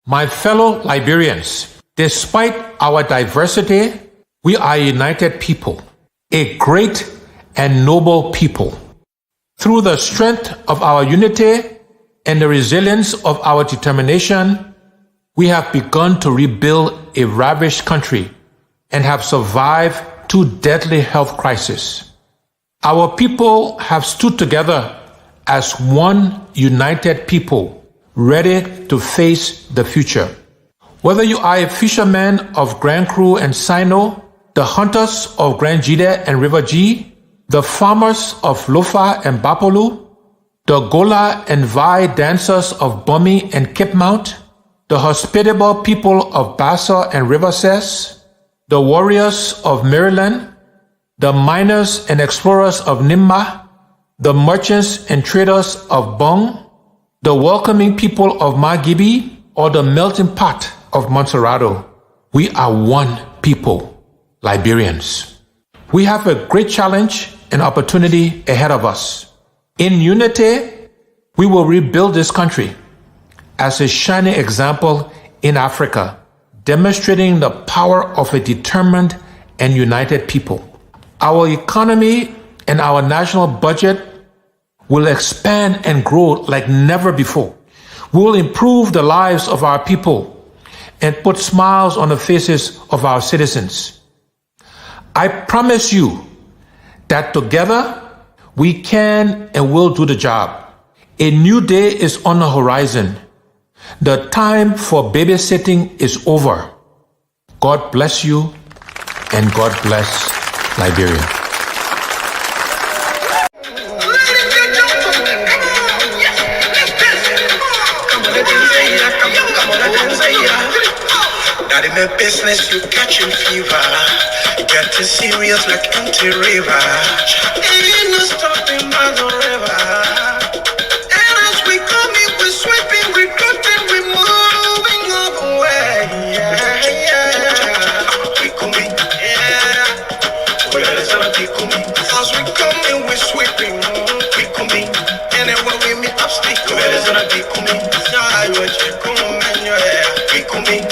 My fellow Liberians, despite our diversity, we are a united people, a great and noble people. Through the strength of our unity and the resilience of our determination, we have begun to rebuild a ravished country and have survived two deadly health crises. Our people have stood together as one united people, ready to face the future. Whether you are a fisherman of Grand Cru and Sino, the hunters of Grand Jide and River G, the farmers of Lofa and Bapolu, the Gola and Vai dancers of Bumi and Cape Mount, the hospitable people of Bassa and River Cess, the warriors of Maryland, the miners and explorers of Nimba, the merchants and traders of Bong, the welcoming people of Magibi, or the melting pot of Montserrado. We are one people, Liberians. We have a great challenge and opportunity ahead of us. In unity, we will rebuild this country as a shining example in Africa, demonstrating the power of a determined and united people. Our economy and our national budget will expand and grow like never before. We will improve the lives of our people and put smiles on the faces of our citizens. I promise you that together we can and will do the job. A new day is on the horizon. The time for babysitting is over. God bless you and God bless Liberia. Not in the business, you catching fever. Getting serious like anti-river. Ain't no stopping by the river. And as we coming, we're sweeping, we're cutting, we're moving all the way. Yeah, yeah. We coming, yeah. We're coming. As we coming, we're sweeping, we coming. Anywhere we meet up, speak. We're coming. Yeah, we're coming, yeah. We coming.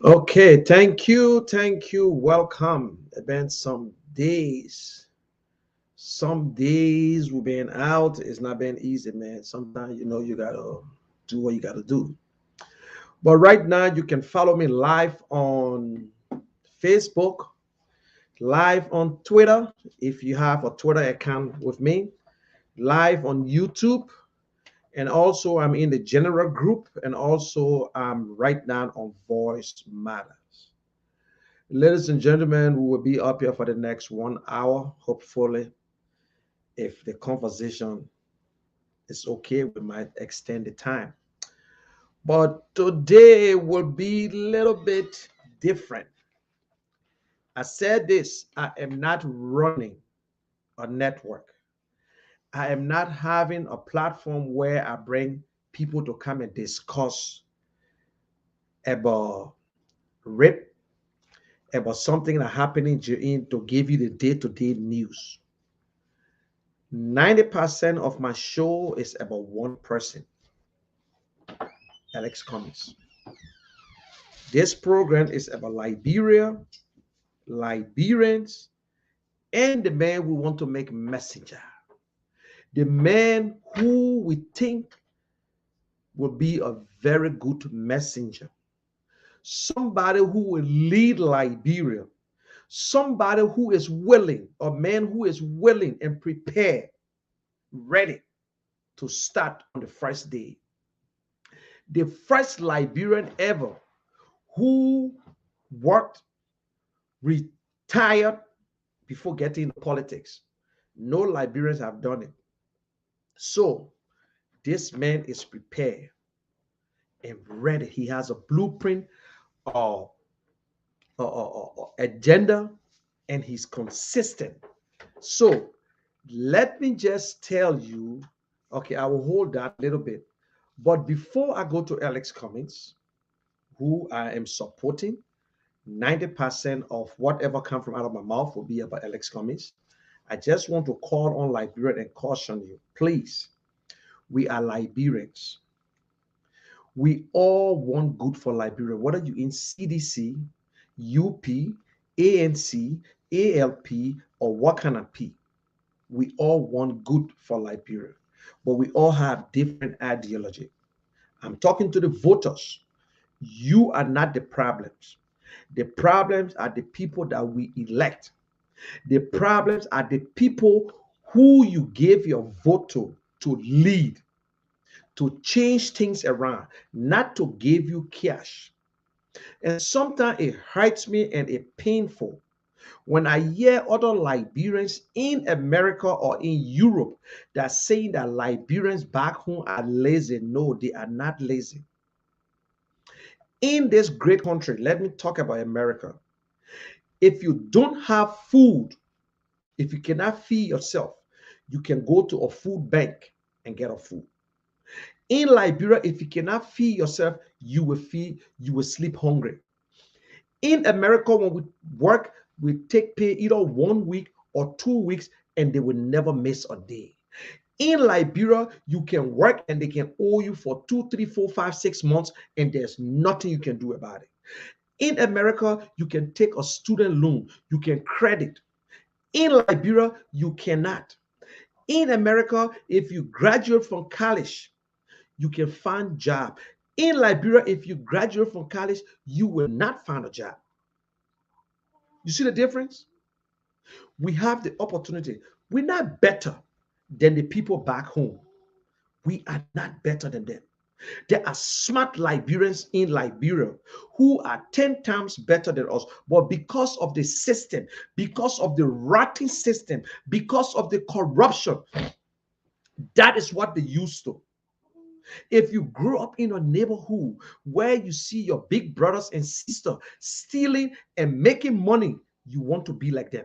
Okay, thank you, welcome. It's been some days we've been out. It's not been easy, man. Sometimes you gotta do what you gotta do. But right now you can follow me live on Facebook, live on Twitter if you have a Twitter account with me, live on YouTube, and also I'm in the general group, and also I'm right now on Voice Matters. Ladies and gentlemen, we will be up here for the next 1 hour. Hopefully, if the conversation is okay, we might extend the time. But today will be a little bit different. I said this, I am not running a network. I am not having a platform where I bring people to come and discuss about rape, about something that happened in June to give you the day-to-day news. 90% of my show is about one person, Alex Cummings. This program is about Liberia, Liberians, and the man we want to make messenger. The man who we think will be a very good messenger. Somebody who will lead Liberia. Somebody who is willing, a man who is willing and prepared, ready to start on the first day. The first Liberian ever who worked, retired before getting into politics. No Liberians have done it. So this man is prepared and ready. He has a blueprint or agenda, and he's consistent. So let me just tell you, okay, I will hold that a little bit. But before I go to Alex Cummings, who I am supporting, 90% of whatever comes from out of my mouth will be about Alex Cummings. I just want to call on Liberia and caution you, please. We are Liberians. We all want good for Liberia, whether you're in CDC, UP, ANC, ALP, or what kind of P. We all want good for Liberia, but we all have different ideology. I'm talking to the voters. You are not the problems. The problems are the people that we elect. The problems are the people who you gave your vote to lead, to change things around, not to give you cash. And sometimes it hurts me and it's painful when I hear other Liberians in America or in Europe that saying that Liberians back home are lazy. No, they are not lazy. In this great country, let me talk about America. If you don't have food, if you cannot feed yourself, you can go to a food bank and get a food. In Liberia, if you cannot feed yourself, you will sleep hungry. In America, when we work, we take pay either 1 week or 2 weeks, and they will never miss a day. In Liberia, you can work and they can owe you for 2, 3, 4, 5, 6 months, and there's nothing you can do about it. In America, you can take a student loan, you can credit. In Liberia, you cannot. In America, if you graduate from college, you can find a job. In Liberia, if you graduate from college, you will not find a job. You see the difference? We have the opportunity. We're not better than the people back home. We are not better than them. There are smart Liberians in Liberia who are 10 times better than us. But because of the system, because of the rotten system, because of the corruption, that is what they used to. If you grew up in a neighborhood where you see your big brothers and sisters stealing and making money, you want to be like them.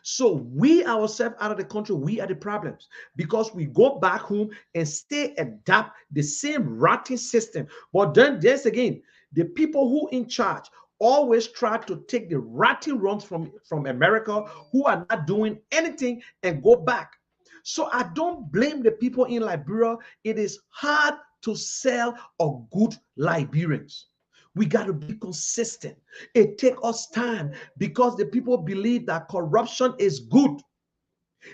So we ourselves out of the country, we are the problems because we go back home and stay adapt the same rotten system. But then there's again, the people who in charge always try to take the rotten runs from America who are not doing anything and go back. So I don't blame the people in Liberia. It is hard to sell a good Liberians. We got to be consistent. It takes us time because the people believe that corruption is good.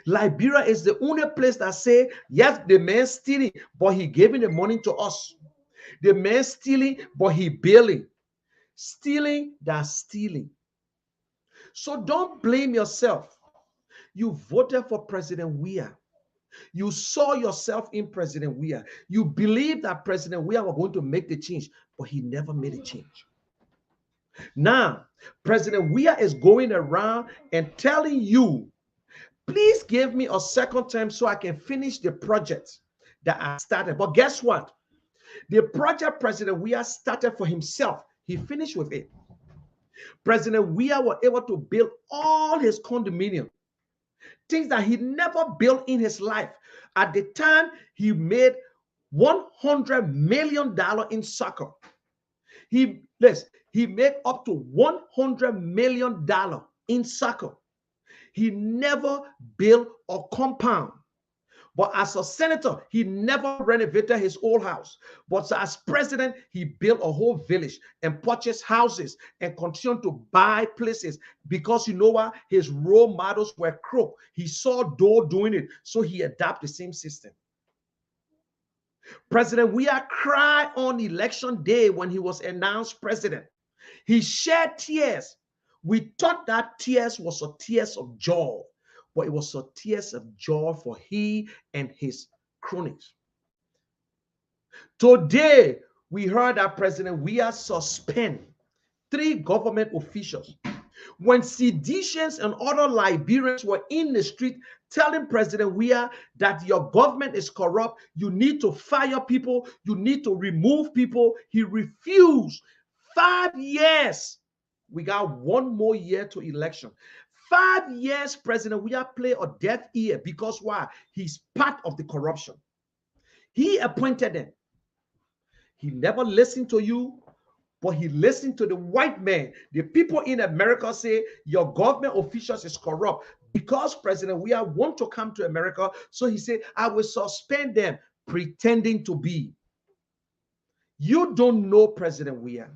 Liberia is the only place that say, yes, the man stealing, but he giving the money to us. The man stealing, but he bailing. Stealing, that's stealing. So don't blame yourself. You voted for President Weah. You saw yourself in President Weah. You believe that President Weah was going to make the change, but he never made a change. Now, President Weah is going around and telling you, please give me a second term so I can finish the project that I started. But guess what? The project President Weah started for himself, he finished with it. President Weah was able to build all his condominium, things that he never built in his life. At the time, he made $100 million in soccer. He He made up to $100 million in soccer. He never built a compound. But as a senator, he never renovated his old house. But as president, he built a whole village and purchased houses and continued to buy places because you know what? His role models were crook. He saw Doe doing it, so he adopted the same system. President Weah cried on election day when he was announced president. He shed tears. We thought that tears was a tears of joy, but it was a tears of joy for he and his cronies. Today, we heard that President Weah suspend 3 government officials. When seditionists and other Liberians were in the street telling President Weah that your government is corrupt, you need to fire people, you need to remove people, he refused. 5 years. We got 1 more year to election. 5 years, President Weah played a deaf ear because why? He's part of the corruption. He appointed them. He never listened to you, but he listened to the white man. The people in America say your government officials is corrupt because President Weah want to come to America. So he said, I will suspend them, pretending to be. You don't know President Weah.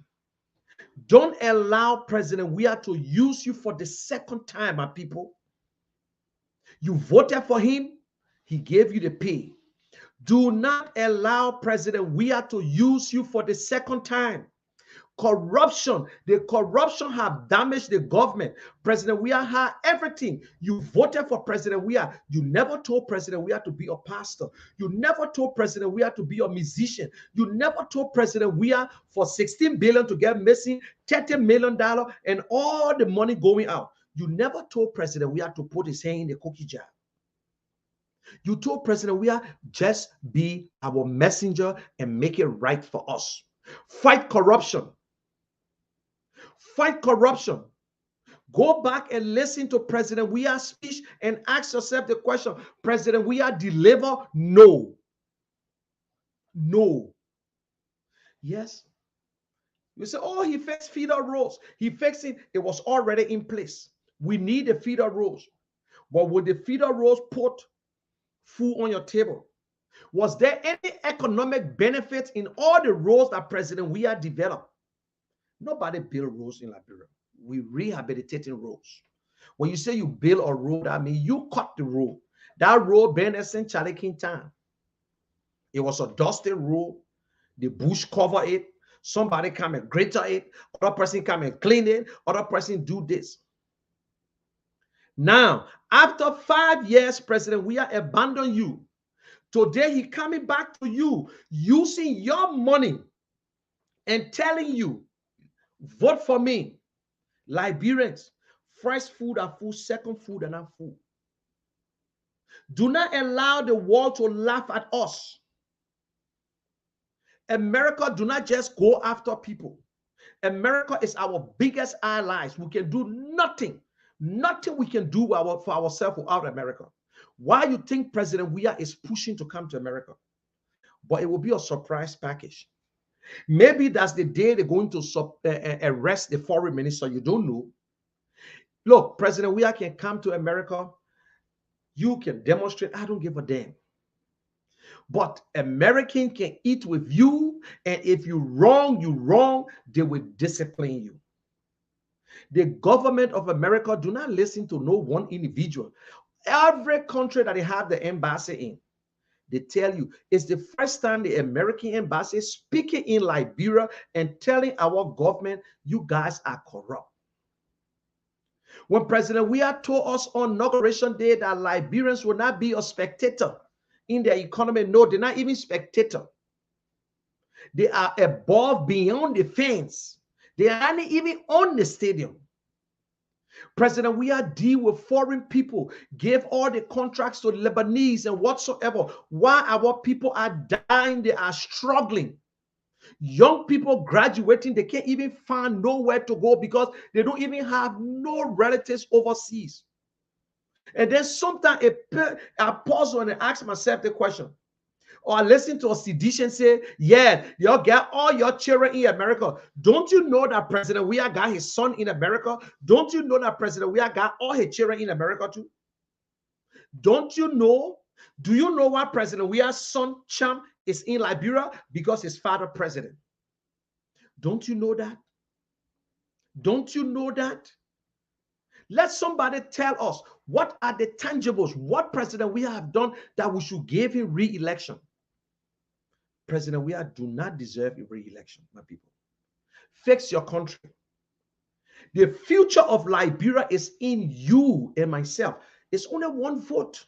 Don't allow President Weah to use you for the second time, my people. You voted for him. He gave you the pay. Do not allow President Weah to use you for the second time. Corruption, the corruption have damaged the government. President Weah had everything. You voted for President Weah. You never told President Weah to be a pastor. You never told President Weah to be a musician. You never told President Weah for $16 billion to get missing, $30 million, and all the money going out. You never told President Weah to put his hand in the cookie jar. You told President Weah, just be our messenger and make it right for us. Fight corruption. Fight corruption. Go back and listen to President Weah's speech and ask yourself the question, President Weah deliver? No. No. Yes. You say, oh, he fixed feeder roads. He fixed it. It was already in place. We need the feeder roads. But would the feeder roads put food on your table? Was there any economic benefit in all the roads that President Weah developed? Nobody built roads in Liberia. We rehabilitating roads. When you say you build a road, I mean you cut the road. That road been in Charlie King Town. It was a dusty road. The bush cover it. Somebody come and grater it. Other person come and clean it. Other person do this. Now, after 5 years, President Weah abandoned you. Today, he coming back to you using your money and telling you, vote for me. Liberians, first food are food, second food are not food. Do not allow the world to laugh at us. America do not just go after people. America is our biggest allies. We can do nothing. Nothing we can do for ourselves without America. Why you think President Weah is pushing to come to America? But it will be a surprise package. Maybe that's the day they're going to arrest the foreign minister. You don't know. Look, President Weah can come to America. You can demonstrate. I don't give a damn. But American can eat with you. And if you wrong, they will discipline you. The government of America do not listen to no one individual. Every country that they have the embassy in, they tell you it's the first time the American embassy is speaking in Liberia and telling our government, you guys are corrupt. When President Weah told us on Inauguration Day that Liberians will not be a spectator in their economy, no, they're not even spectator. They are above, beyond the fence. They are not even on the stadium. President Weah deal with foreign people, gave all the contracts to Lebanese and whatsoever. While our people are dying, they are struggling. Young people graduating, they can't even find nowhere to go because they don't even have no relatives overseas. And then sometimes I pause and I ask myself the question, or I listen to a sedition say, yeah, y'all get all your children in America. Don't you know that President Weah got his son in America? Don't you know that President Weah got all his children in America too? Don't you know? Do you know why President Weah's son Cham is in Liberia? Because his father president. Don't you know that? Don't you know that? Let somebody tell us what are the tangibles, what President Weah have done that we should give him re-election. President Weah do not deserve a re-election, my people. Fix your country. The future of Liberia is in you and myself. It's only one vote.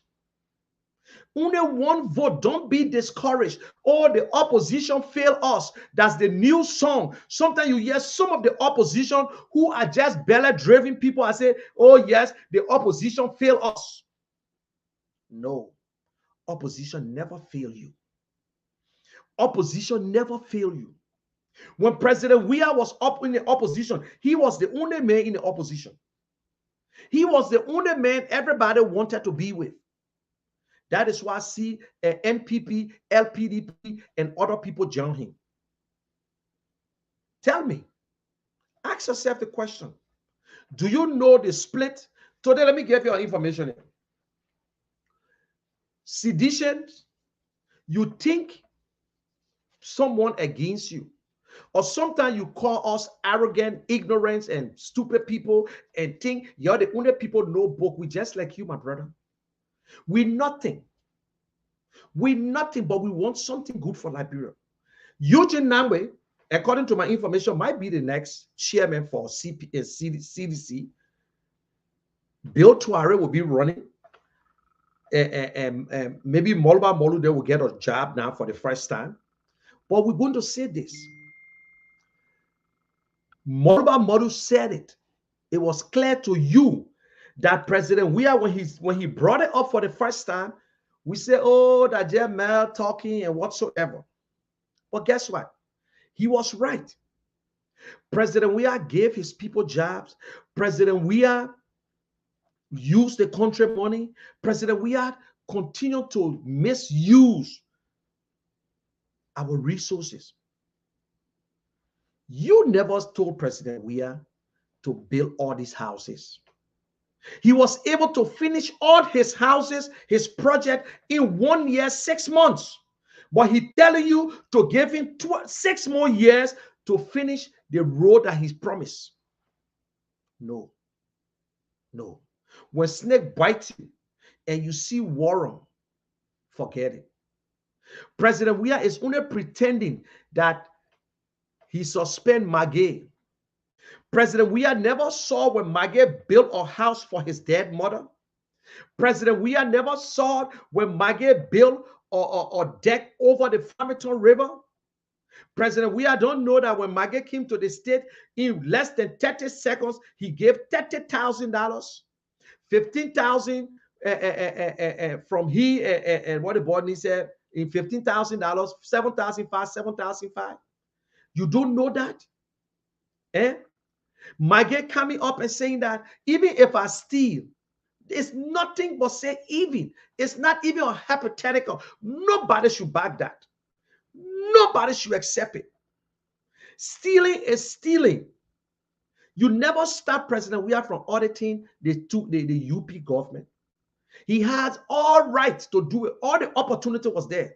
Only one vote. Don't be discouraged. Oh, the opposition failed us. That's the new song. Sometimes you hear some of the opposition who are just belly-driven people. I say, oh yes, the opposition failed us. No, opposition never fail you. Opposition never fail you. When President Weah was up in the opposition, he was the only man in the opposition. He was the only man everybody wanted to be with. That is why I see NPP, LPDP, and other people join him. Tell me, ask yourself the question. Do you know the split? Today, let me give you information here. Sedition, you think someone against you, or sometimes you call us arrogant, ignorant, and stupid people and think you're the only people know book. We just like you, my brother. We're nothing. We're nothing, but we want something good for Liberia. Eugene Nangwe, according to my information, might be the next chairman for CDC. Bill Tuare will be running. Maybe Molba Molude will get a job now for the first time. But we're going to say this. Molba Molu said it. It was clear to you that President Weah, when he brought it up for the first time, we say, oh, that Jamel talking and whatsoever. But guess what? He was right. President Weah gave his people jobs. President Weah used the country money. President Weah continued to misuse our resources. You never told President Weah to build all these houses. He was able to finish all his houses, his project in 1 year, 6 months. But he's telling you to give him 6 more years to finish the road that he's promised. No. No. When snake bites you and you see Warren, forget it. President Weah is only pretending that he suspend Maggie. President Weah never saw when Maggie built a house for his dead mother. President Weah never saw when Maggie built a deck over the Farmington River. President Weah don't know that when Maggie came to the state, in less than 30 seconds, he gave $30,000, $15,000 from he and what the board said in $15,000, 7,500, 7,500. You don't know that? Maggie coming up and saying that even if I steal, it's nothing but say even. It's not even a hypothetical. Nobody should back that. Nobody should accept it. Stealing is stealing. You never stop President Weah from auditing the UP government. He has all rights to do it. All the opportunity was there.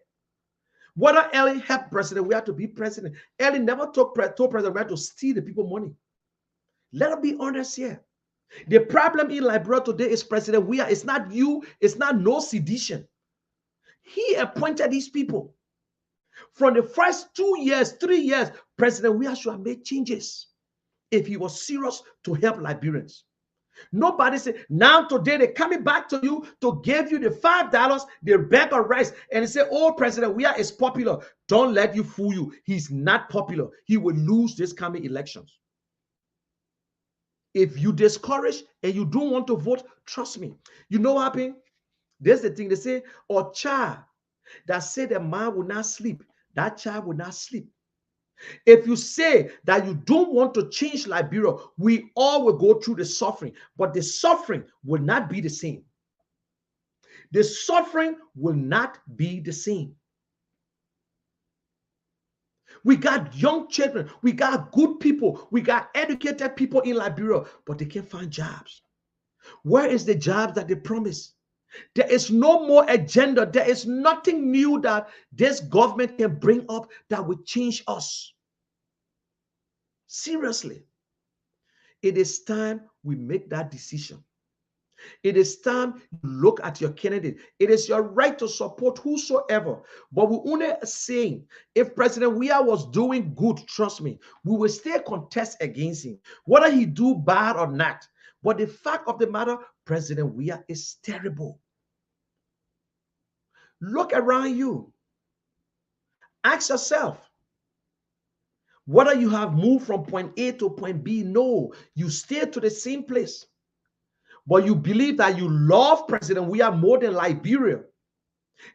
Whether Ellie helped President Weah to be president, Ellie never told President Weah to steal the people money. Let us be honest here. The problem in Liberia today is President Weah. It's not you. It's not no sedition. He appointed these people. From the first 2 years, 3 years, President Weah should have made changes if he was serious to help Liberians. Nobody said, now today they're coming back to you to give you the $5, the bag of rice, and they say, oh, President Weah is popular. Don't let you fool you. He's not popular. He will lose this coming elections. If you discourage and you don't want to vote, trust me. You know what happened? There's the thing they say, a child that say the man will not sleep, that child will not sleep. If you say that you don't want to change Liberia, we all will go through the suffering, but the suffering will not be the same. The suffering will not be the same. We got young children. We got good people. We got educated people in Liberia, but they can't find jobs. Where is the jobs that they promised? There is no more agenda. There is nothing new that this government can bring up that will change us. Seriously. It is time we make that decision. It is time you look at your candidate. It is your right to support whosoever. But we only saying, if President Weah was doing good, trust me, we will still contest against him, whether he do bad or not. But the fact of the matter, President Weah is terrible. Look around you. Ask yourself, whether you have moved from point A to point B. No, you stay to the same place. But you believe that you love President Weah more than Liberia.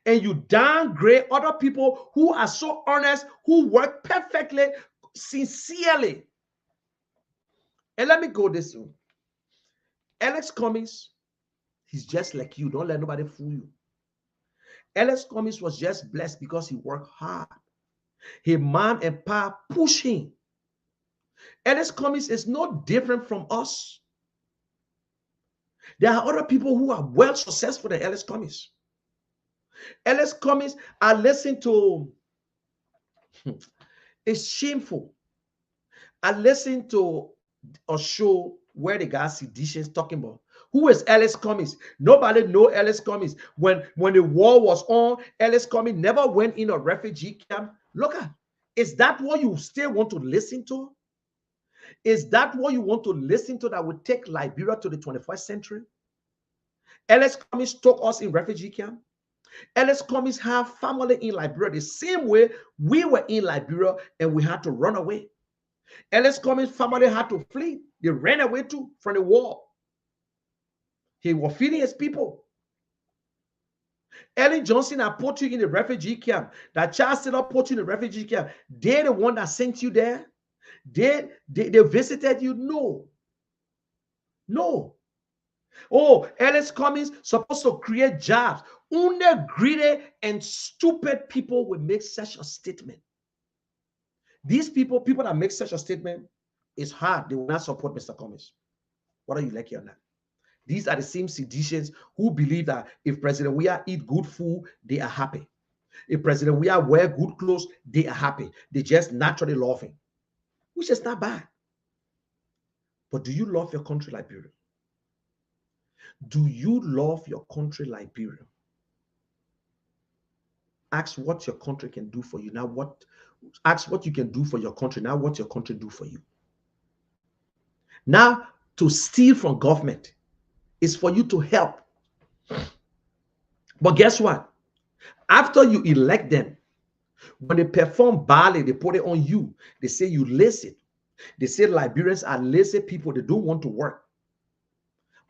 And you downgrade other people who are so honest, who work perfectly, sincerely. And let me go this way. Alex Cummings, he's just like you. Don't let nobody fool you. Alex Cummings was just blessed because he worked hard. His mom and pop push him. Alex Cummings is no different from us. There are other people who are well successful than Alex Cummings. Alex Cummings, I listen to, it's shameful. I listened to a show where the guy Seditious talking about who is Alex Cummings. Nobody know Alex Cummings. When the war was on, Alex Cummings never went in a refugee camp. Look at, is that what you still want to listen to? Is that what you want to listen to that would take Liberia to the 21st century? Alex Cummings took us in refugee camp. Alex Cummings have family in Liberia the same way we were in Liberia and we had to run away. Alex Cummings' family had to flee. They ran away too from the war. He was feeding his people. Ellen Johnson, I put you in the refugee camp. That Charles Taylor put you in the refugee camp. They're the one that sent you there. They visited you. No. Oh, Alex Cummings supposed to create jobs. Only greedy and stupid people will make such a statement. These people that make such a statement, it's hard. They will not support Mr. Cummings, whether you like it or not. These are the same seditious who believe that if President Weah eat good food, they are happy. If President Weah wear good clothes, they are happy. They just naturally love him, which is not bad. But do you love your country, Liberia? Do you love your country, Liberia? Ask what your country can do for you. Now ask what you can do for your country. Now what your country do for you. Now to steal from government is for you to help. But guess what? After you elect them, when they perform badly, they put it on you. They say you lazy. They say Liberians are lazy people. They don't want to work.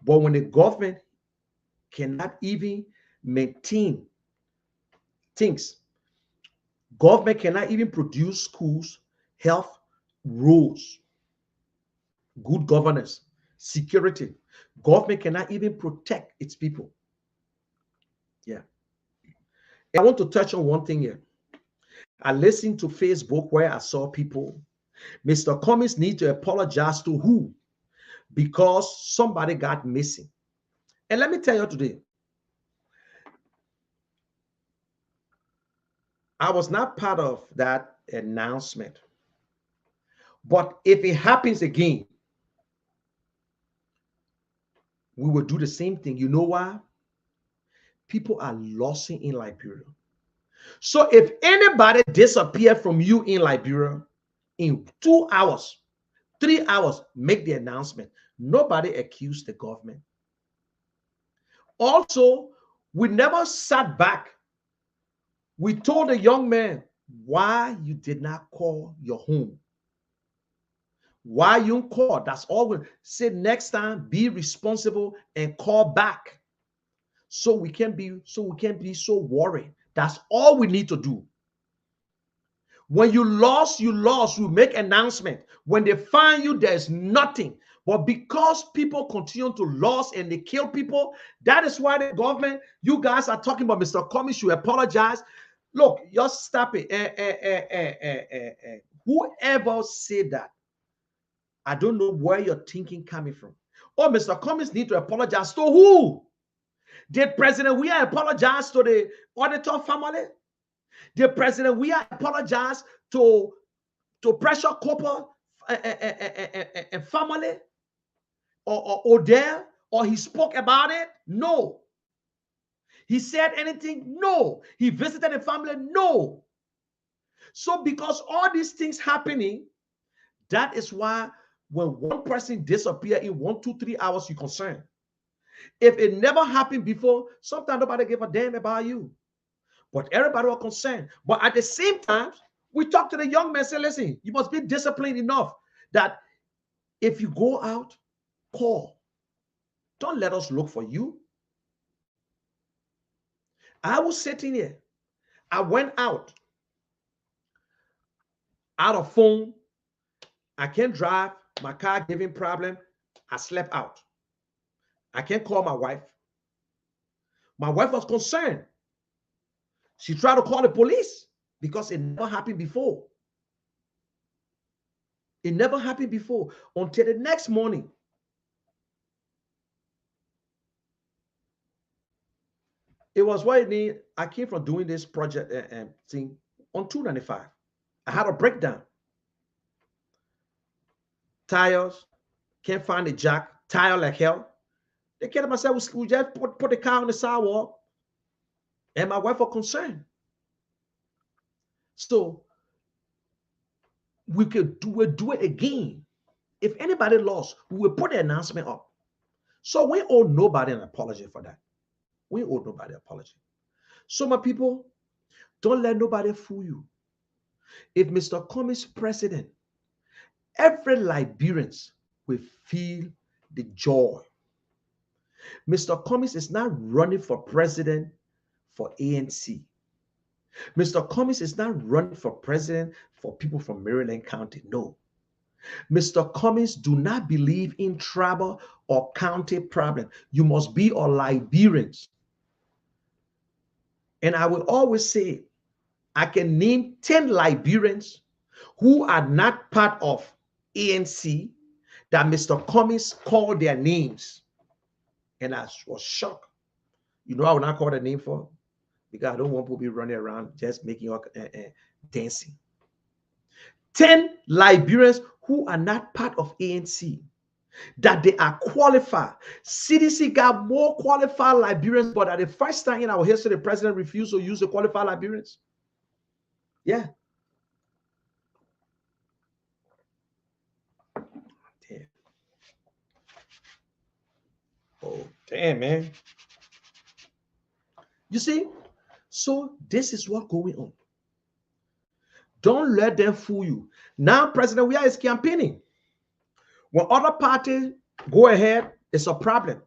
But when the government cannot even maintain things, government cannot even produce schools, health, roads, good governance, security. Government cannot even protect its people. Yeah. I want to touch on one thing here. I listened to Facebook where I saw people, Mr. Cummings need to apologize to who? Because somebody got missing. And let me tell you today, I was not part of that announcement. But if it happens again, we will do the same thing. You know why? People are losing in Liberia. So if anybody disappeared from you in Liberia in 2 hours, 3 hours, make the announcement. Nobody accused the government. Also, we never sat back. We told the young man why you did not call your home. Why you call? That's all we say. Next time, be responsible and call back. So we can't be so worried. That's all we need to do. When you lost, you lost. You make announcement. When they find you, there's nothing. But because people continue to lose and they kill people, that is why the government, you guys are talking about Mr. Cummings should apologize. Look, just stop it. Whoever said that, I don't know where your thinking coming from. Oh, Mr. Cummings need to apologize to who? Did President Weah apologize to the auditor family? Did President Weah apologize to Pressure Cooper and family? Or Odell? Or he spoke about it? No. He said anything? No. He visited the family? No. So because all these things happening, that is why when one person disappear in 1, 2, 3 hours, you're concerned. If it never happened before, sometimes nobody give a damn about you. But everybody was concerned. But at the same time, we talk to the young man, say, listen, you must be disciplined enough that if you go out, call. Don't let us look for you. I was sitting here. I went out of phone. I can't drive. My car giving problem. I slept out. I can't call my wife. My wife was concerned. She tried to call the police because it never happened before. It never happened before until the next morning. It was what it mean. I came from doing this project thing on 295. I had a breakdown. Tires, can't find the jack, tire like hell. They came to myself, we just put the car on the sidewalk. And my wife was concerned. So we will do it again. If anybody lost, we will put the announcement up. So we owe nobody an apology for that. We owe nobody an apology. So my people, don't let nobody fool you. If Mr. Cummings president, every Liberian will feel the joy. Mr. Cummings is not running for president for ANC. Mr. Cummings is not running for president for people from Maryland County. No. Mr. Cummings do not believe in tribal or county problem. You must be a Liberian. And I will always say, I can name 10 Liberians who are not part of ANC that Mr. Cummings called their names. And I was shocked. You know, I will not call the name for, because I don't want people to be running around just making up dancing. 10 Liberians who are not part of ANC, that they are qualified. CDC got more qualified Liberians, but at the first time in our history, the president refused to use the qualified Liberians. Yeah. Damn. Oh, damn, man. You see? So this is what's going on. Don't let them fool you. Now, President Weah is campaigning. When other parties go ahead, it's a problem.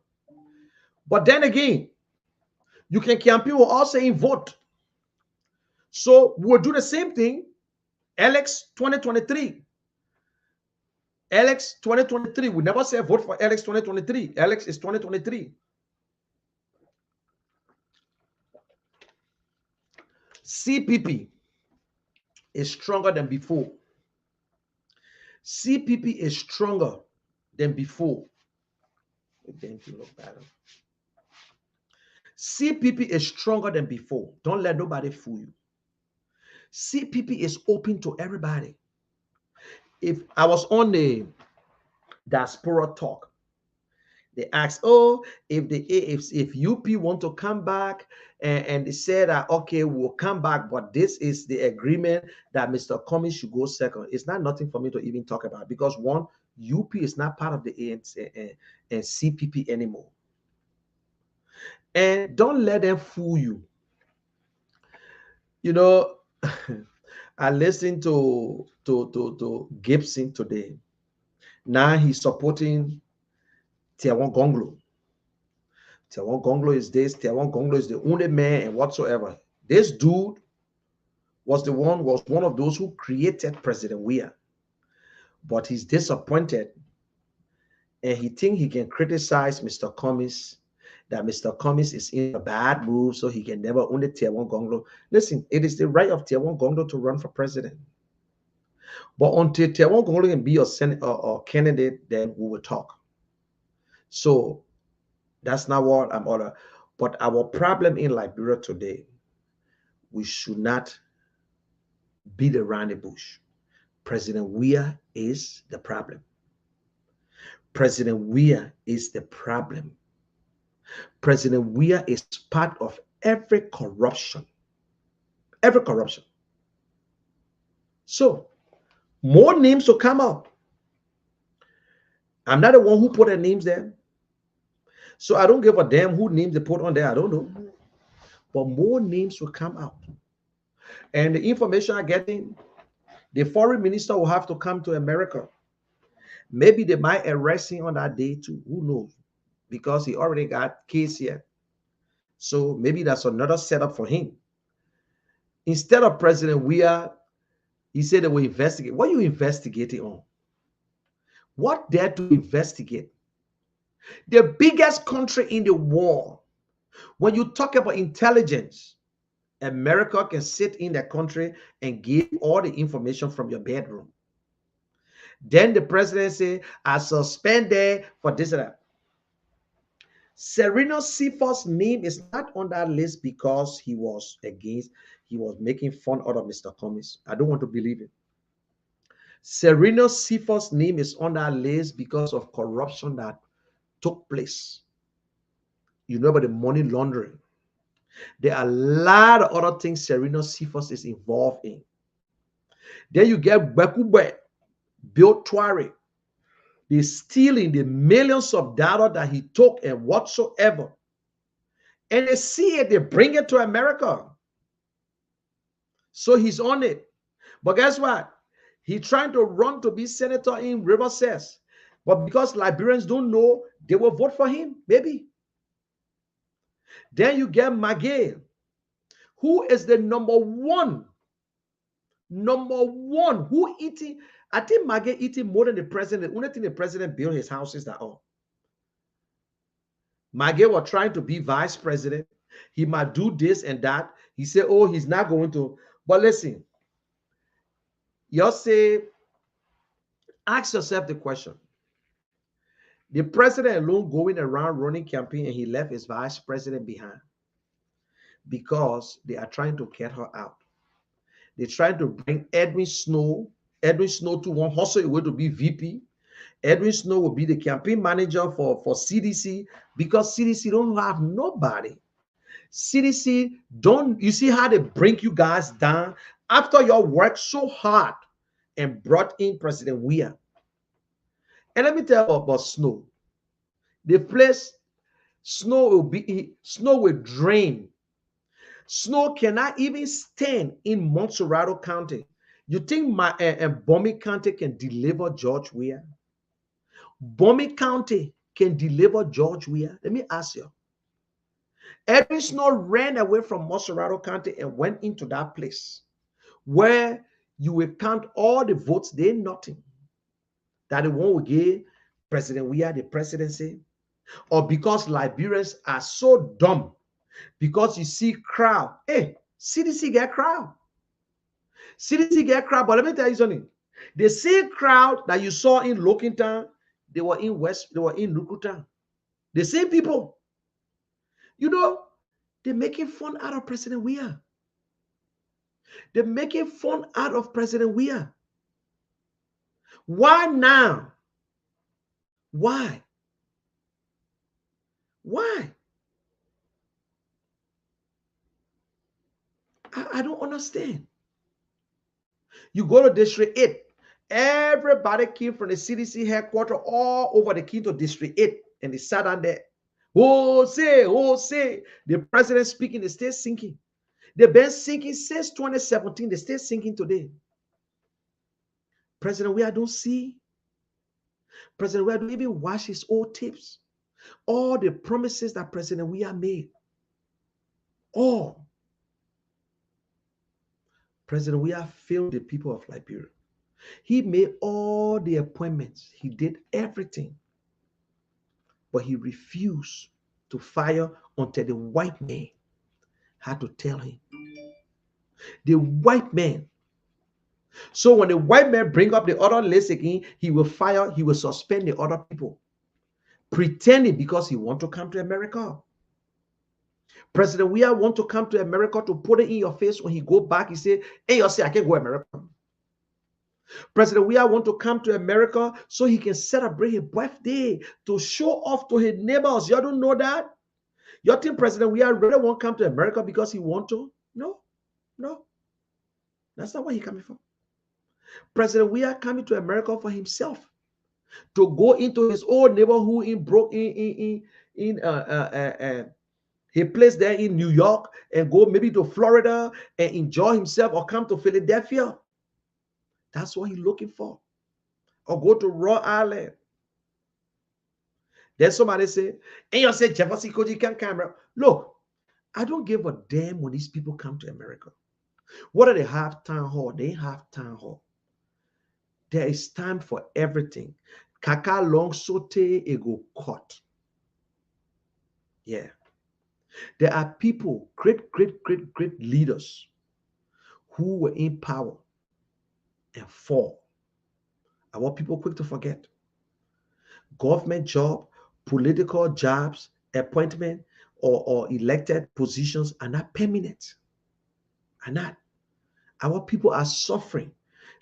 But then again, you can campaign with all saying vote. So we'll do the same thing. Alex 2023. Alex 2023. We never say vote for Alex 2023. Alex is 2023. CPP is stronger than before. CPP is stronger than before. CPP is stronger than before. Don't let nobody fool you. CPP is open to everybody. If I was on the diaspora talk, they asked, oh, if UP want to come back, and they said that, okay, we'll come back, but this is the agreement that Mr. Cummings should go second. It's not nothing for me to even talk about, because one, UP is not part of the ANC and CPP anymore. And don't let them fool you. You know, I listened to Gibson today. Now he's supporting Tiawan Gonglo. Tiawan Gonglo is this. Tiawan Gonglo is the only man and whatsoever. This dude was one of those who created President Weah. But he's disappointed, and he thinks he can criticize Mr. Cummings that Mr. Cummings is in a bad mood, so he can never own the Tier 1 Gonglo. Listen, it is the right of Tier 1 Gonglo to run for president. But until Tier 1 Gonglo can be your Senate or candidate, then we will talk. So that's not what I'm all about. But our problem in Liberia today, we should not beat around the bush. President Weah is the problem. President Weah is the problem. President Weah is part of every corruption. Every corruption. So, more names will come out. I'm not the one who put the names there. So I don't give a damn who names they put on there. I don't know. But more names will come out. And the information I'm getting, the foreign minister will have to come to America. Maybe they might arrest him on that day too. Who knows? Because he already got case here. So maybe that's another setup for him. Instead of President Weah, he said they will investigate. What are you investigating on? What there to investigate? The biggest country in the world. When you talk about intelligence, America can sit in the country and give all the information from your bedroom. Then the president say, I suspended for this and that. Sereno Sifor's name is not on that list because he was making fun out of Mr. Cummings. I don't want to believe it. Sereno Sifor's name is on that list because of corruption that took place. You know about the money laundering. There are a lot of other things Sereno Sifos is involved in. Then you get Bekube, Bill Twari. They're stealing the millions of dollars that he took and whatsoever. And they see it, they bring it to America. So he's on it. But guess what? He's trying to run to be senator in Riverside. But because Liberians don't know, they will vote for him, maybe. Then you get Magay, who is the number one, who eating. I think Magay eating more than the president. The only thing the president built his house is that all. Magay was trying to be vice president. He might do this and that. He said, oh, he's not going to. But listen, you say, ask yourself the question. The president alone going around running campaign and he left his vice president behind because they are trying to get her out. They're trying to bring Edwin Snow to one hustle away to be VP. Edwin Snow will be the campaign manager for CDC because CDC don't have nobody. CDC don't, you see how they bring you guys down after you worked so hard and brought in President Weah. And let me tell you about Snow. The place, Snow will drain. Snow cannot even stand in Montserrado County. You think my Bomi County can deliver George Weah? Bomi County can deliver George Weah? Let me ask you. Edwin Snow ran away from Montserrado County and went into that place where you will count all the votes, they nothing. That the one will give President Weah the presidency, or because Liberians are so dumb, because you see crowd. Hey, CDC get crowd. CDC get crowd, but let me tell you something. The same crowd that you saw in Lokintown, they were in Nukutown. The same people. You know, they're making fun out of President Weah. They're making fun out of President Weah. Why now? Why? Why? I don't understand. You go to District 8. Everybody came from the CDC headquarters all over the key to District 8. And they sat down there. Oh, say. The president speaking, they stay sinking. They've been sinking since 2017. They stay sinking today. President Weah don't see. President Weah don't even watch his old tapes. All the promises that President Weah made. All. President Weah failed the people of Liberia. He made all the appointments. He did everything. But he refused to fire until the white man had to tell him. The white man. So when the white man bring up the other list again, he will fire, he will suspend the other people, pretending because he want to come to America. President Weah want to come to America to put it in your face. When he go back, he say, hey, you say I can't go to America. President Weah want to come to America so he can celebrate his birthday, to show off to his neighbors. You don't know that? You think President Weah really won't come to America because he want to? No. That's not where he coming from. President Weah coming to America for himself, to go into his own neighborhood he placed there in New York and go maybe to Florida and enjoy himself, or come to Philadelphia. That's what he's looking for. Or go to Rhode Island. Then somebody say, and you say Jefferson Koji can come. Look, I don't give a damn when these people come to America. What do they have? Town hall. They have town hall. There is time for everything. Kaka long sote ego cut. Yeah. There are people, great leaders who were in power and fall. I want people quick to forget. Government job, political jobs, appointment, or elected positions are not permanent. Are not. Our people are suffering.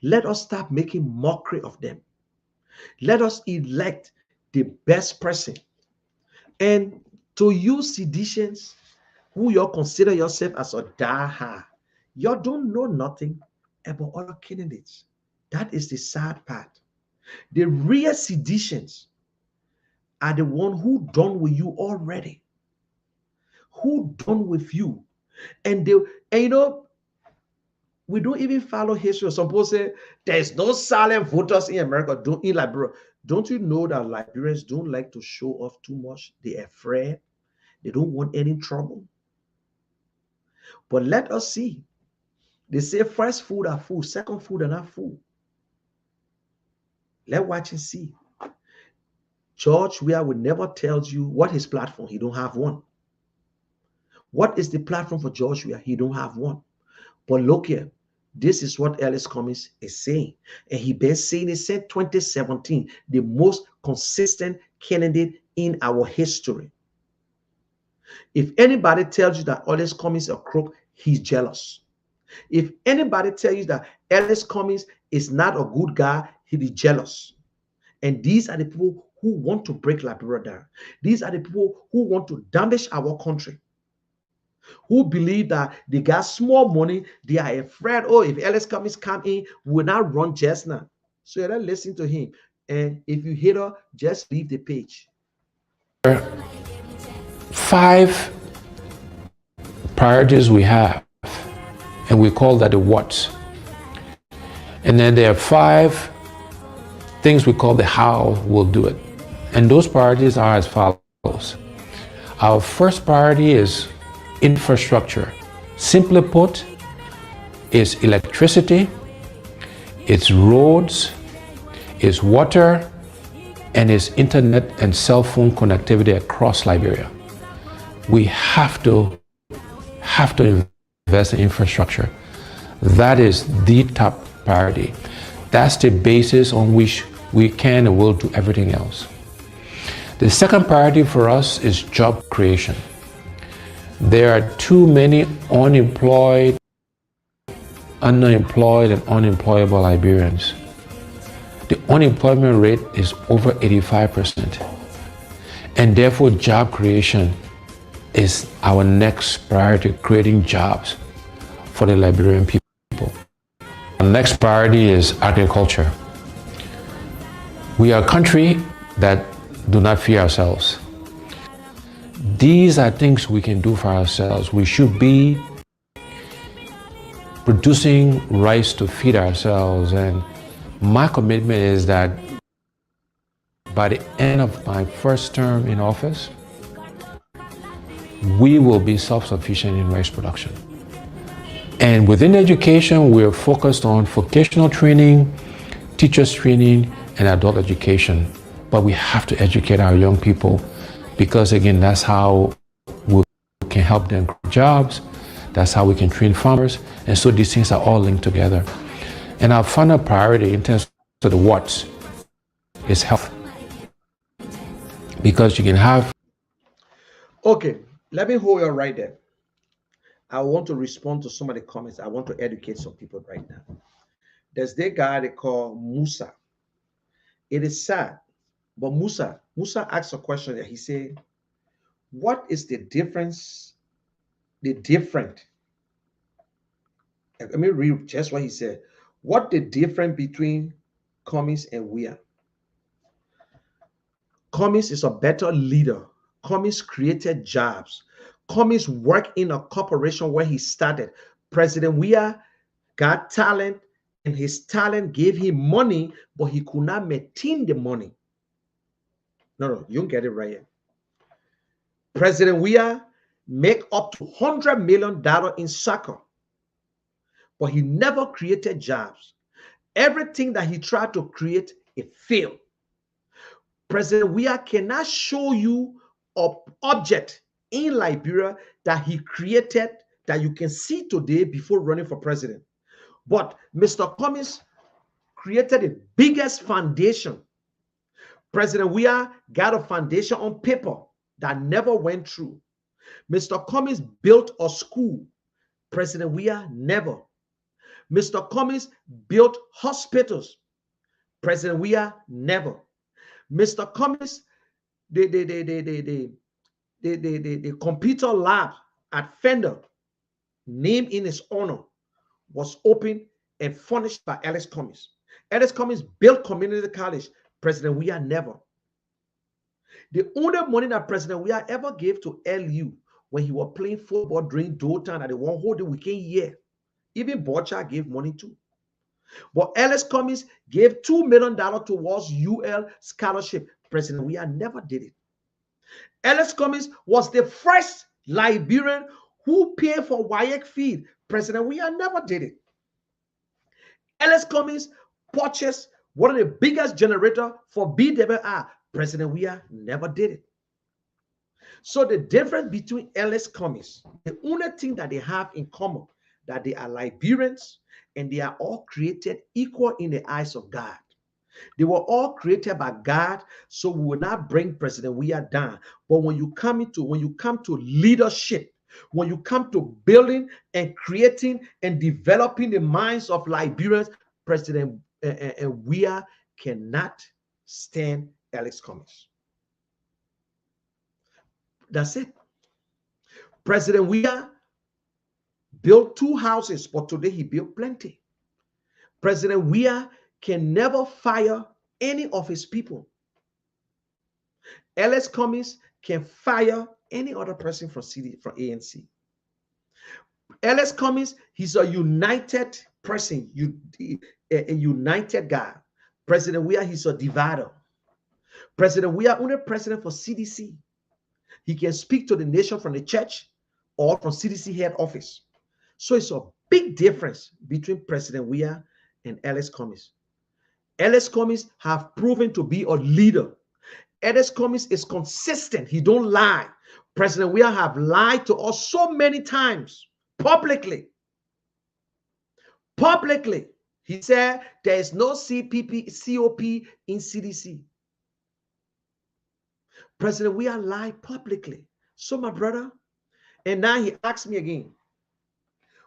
Let us stop making mockery of them. Let us elect the best person. And to you seditious, who you consider yourself as a die-hard, you don't know nothing about other candidates. That is the sad part. The real seditious are the one who done with you already. Who done with you. And you know, we don't even follow history. Some people say there's no silent voters in America. Don't you know that Liberians don't like to show off too much? They're afraid. They don't want any trouble. But let us see. They say first food are food, second food are not food. Let's watch and see. George Weah will never tell you what his platform. He don't have one. What is the platform for George Weah? He don't have one. But look here. This is what Ellis Cummings is saying. And he been saying it since 2017, the most consistent candidate in our history. If anybody tells you that Ellis Cummings is a crook, he's jealous. If anybody tells you that Ellis Cummings is not a good guy, he is jealous. And these are the people who want to break Liberia down. These are the people who want to damage our country, who believe that they got small money. They are afraid, oh, if Ellis Cummings come in, we will not run just now. So you don't listen to him. And if you hate her, just leave the page. 5 priorities we have, and we call that the what. And then there are 5 things we call the how we'll do it. And those priorities are as follows. Our first priority is infrastructure. Simply put, it's electricity, it's roads, it's water, and it's internet and cell phone connectivity across Liberia. We have to invest in infrastructure. That is the top priority. That's the basis on which we can and will do everything else. The second priority for us is job creation. There are too many unemployed, underemployed, and unemployable Liberians. The unemployment rate is over 85%. And therefore, job creation is our next priority, creating jobs for the Liberian people. The next priority is agriculture. We are a country that do not feed ourselves. These are things we can do for ourselves. We should be producing rice to feed ourselves. And my commitment is that by the end of my first term in office, we will be self-sufficient in rice production. And within education, we're focused on vocational training, teachers training, and adult education. But we have to educate our young people because again, that's how we can help them create jobs. That's how we can train farmers. And so these things are all linked together. And our final priority in terms of the what is health. Because you can have. Okay, let me hold you right there. I want to respond to some of the comments. I want to educate some people right now. There's the guy they call Musa. It is sad, but Musa asked a question that he said, what is the difference, let me read just what he said. What the difference between Cummings and Weah? Cummings is a better leader. Cummings created jobs. Cummings worked in a corporation where he started. President Weah got talent, and his talent gave him money, but he could not maintain the money. No, you don't get it right here. President Weah make up to $100 million in soccer, but he never created jobs. Everything that he tried to create, it failed. President Weah cannot show you an object in Liberia that he created that you can see today before running for president. But Mr. Cummings created the biggest foundation. President Weah got a foundation on paper that never went through. Mr. Cummings built a school. President Weah never. Mr. Cummings built hospitals. President Weah never. Mr. Cummings, the computer lab at Fender, named in his honor, was opened and furnished by Ellis Cummings. Ellis Cummings built community college. President Weah never. The only money that President Weah ever gave to LU when he was playing football during Dothan at the one whole weekend year, even Butcher gave money too. But Ellis Cummings gave $2 million towards UL scholarship. President Weah never did it. Ellis Cummings was the first Liberian who paid for WAEC feed. President Weah never did it. Ellis Cummings purchased one of the biggest generators for BWR. President Weah never did it. So the difference between Ellis Cummings, the only thing that they have in common, that they are Liberians and they are all created equal in the eyes of God. They were all created by God, so we will not bring President Weah down. But when you come to leadership, when you come to building and creating and developing the minds of Liberians, President Weah cannot stand Ellis Cummings. That's it. President Weah built 2 houses, but today he built plenty. President Weah can never fire any of his people. Ellis Cummings can fire any other person from ANC. Ellis Cummings, he's a united person, a united guy. President Weah, he's a divider. President Weah, only president for CDC. He can speak to the nation from the church or from CDC head office. So it's a big difference between President Weah and Ellis Cummings. Ellis Cummings have proven to be a leader. Ellis Cummings is consistent. He don't lie. President Weah have lied to us so many times publicly. Publicly, he said there is no COP in CDC. President Weah lied publicly. So my brother, and now he asked me again,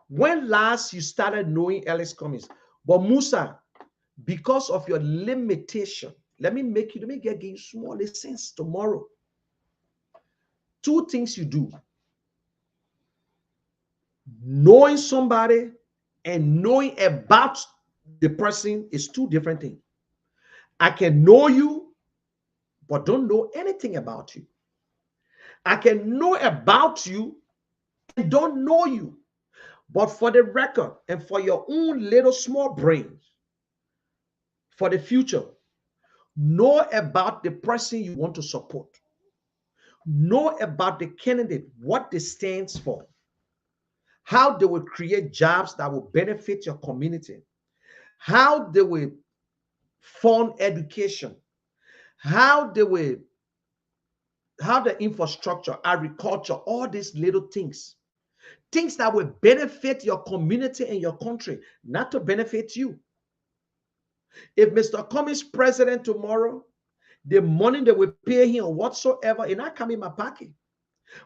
when last you started knowing Ellis Cummings? But Musa, because of your limitation, let me give you small sense tomorrow. 2 things you do. Knowing somebody and knowing about the person is 2 different things. I can know you, but don't know anything about you. I can know about you and don't know you. But for the record and for your own little small brain, for the future, know about the person you want to support. Know about the candidate, what they stands for, how they will create jobs that will benefit your community, how they will fund education, how they will have the infrastructure, agriculture, all these little things. Things that will benefit your community and your country, not to benefit you. If Mr. Cummings president tomorrow, the money they will pay him or whatsoever, it not come in my pocket.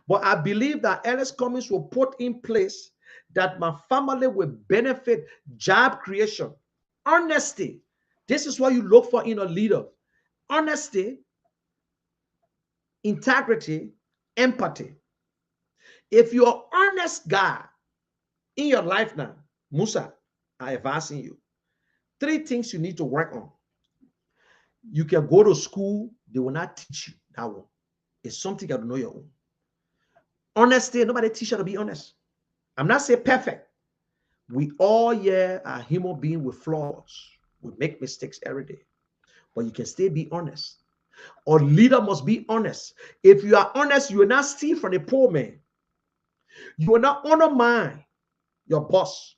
But I believe that Ellis Cummings will put in place that my family will benefit, job creation, honesty. This is what you look for in a leader. Honesty, integrity, empathy. If you're an honest guy in your life now, Musa, I am asking you, 3 things you need to work on. You can go to school, they will not teach you that one. It's something you have to know your own. Honesty, nobody teach you to be honest. I'm not saying perfect. We all here are human beings with flaws. We make mistakes every day. But you can still be honest. A leader must be honest. If you are honest, you will not steal from the poor man. You will not undermine your boss.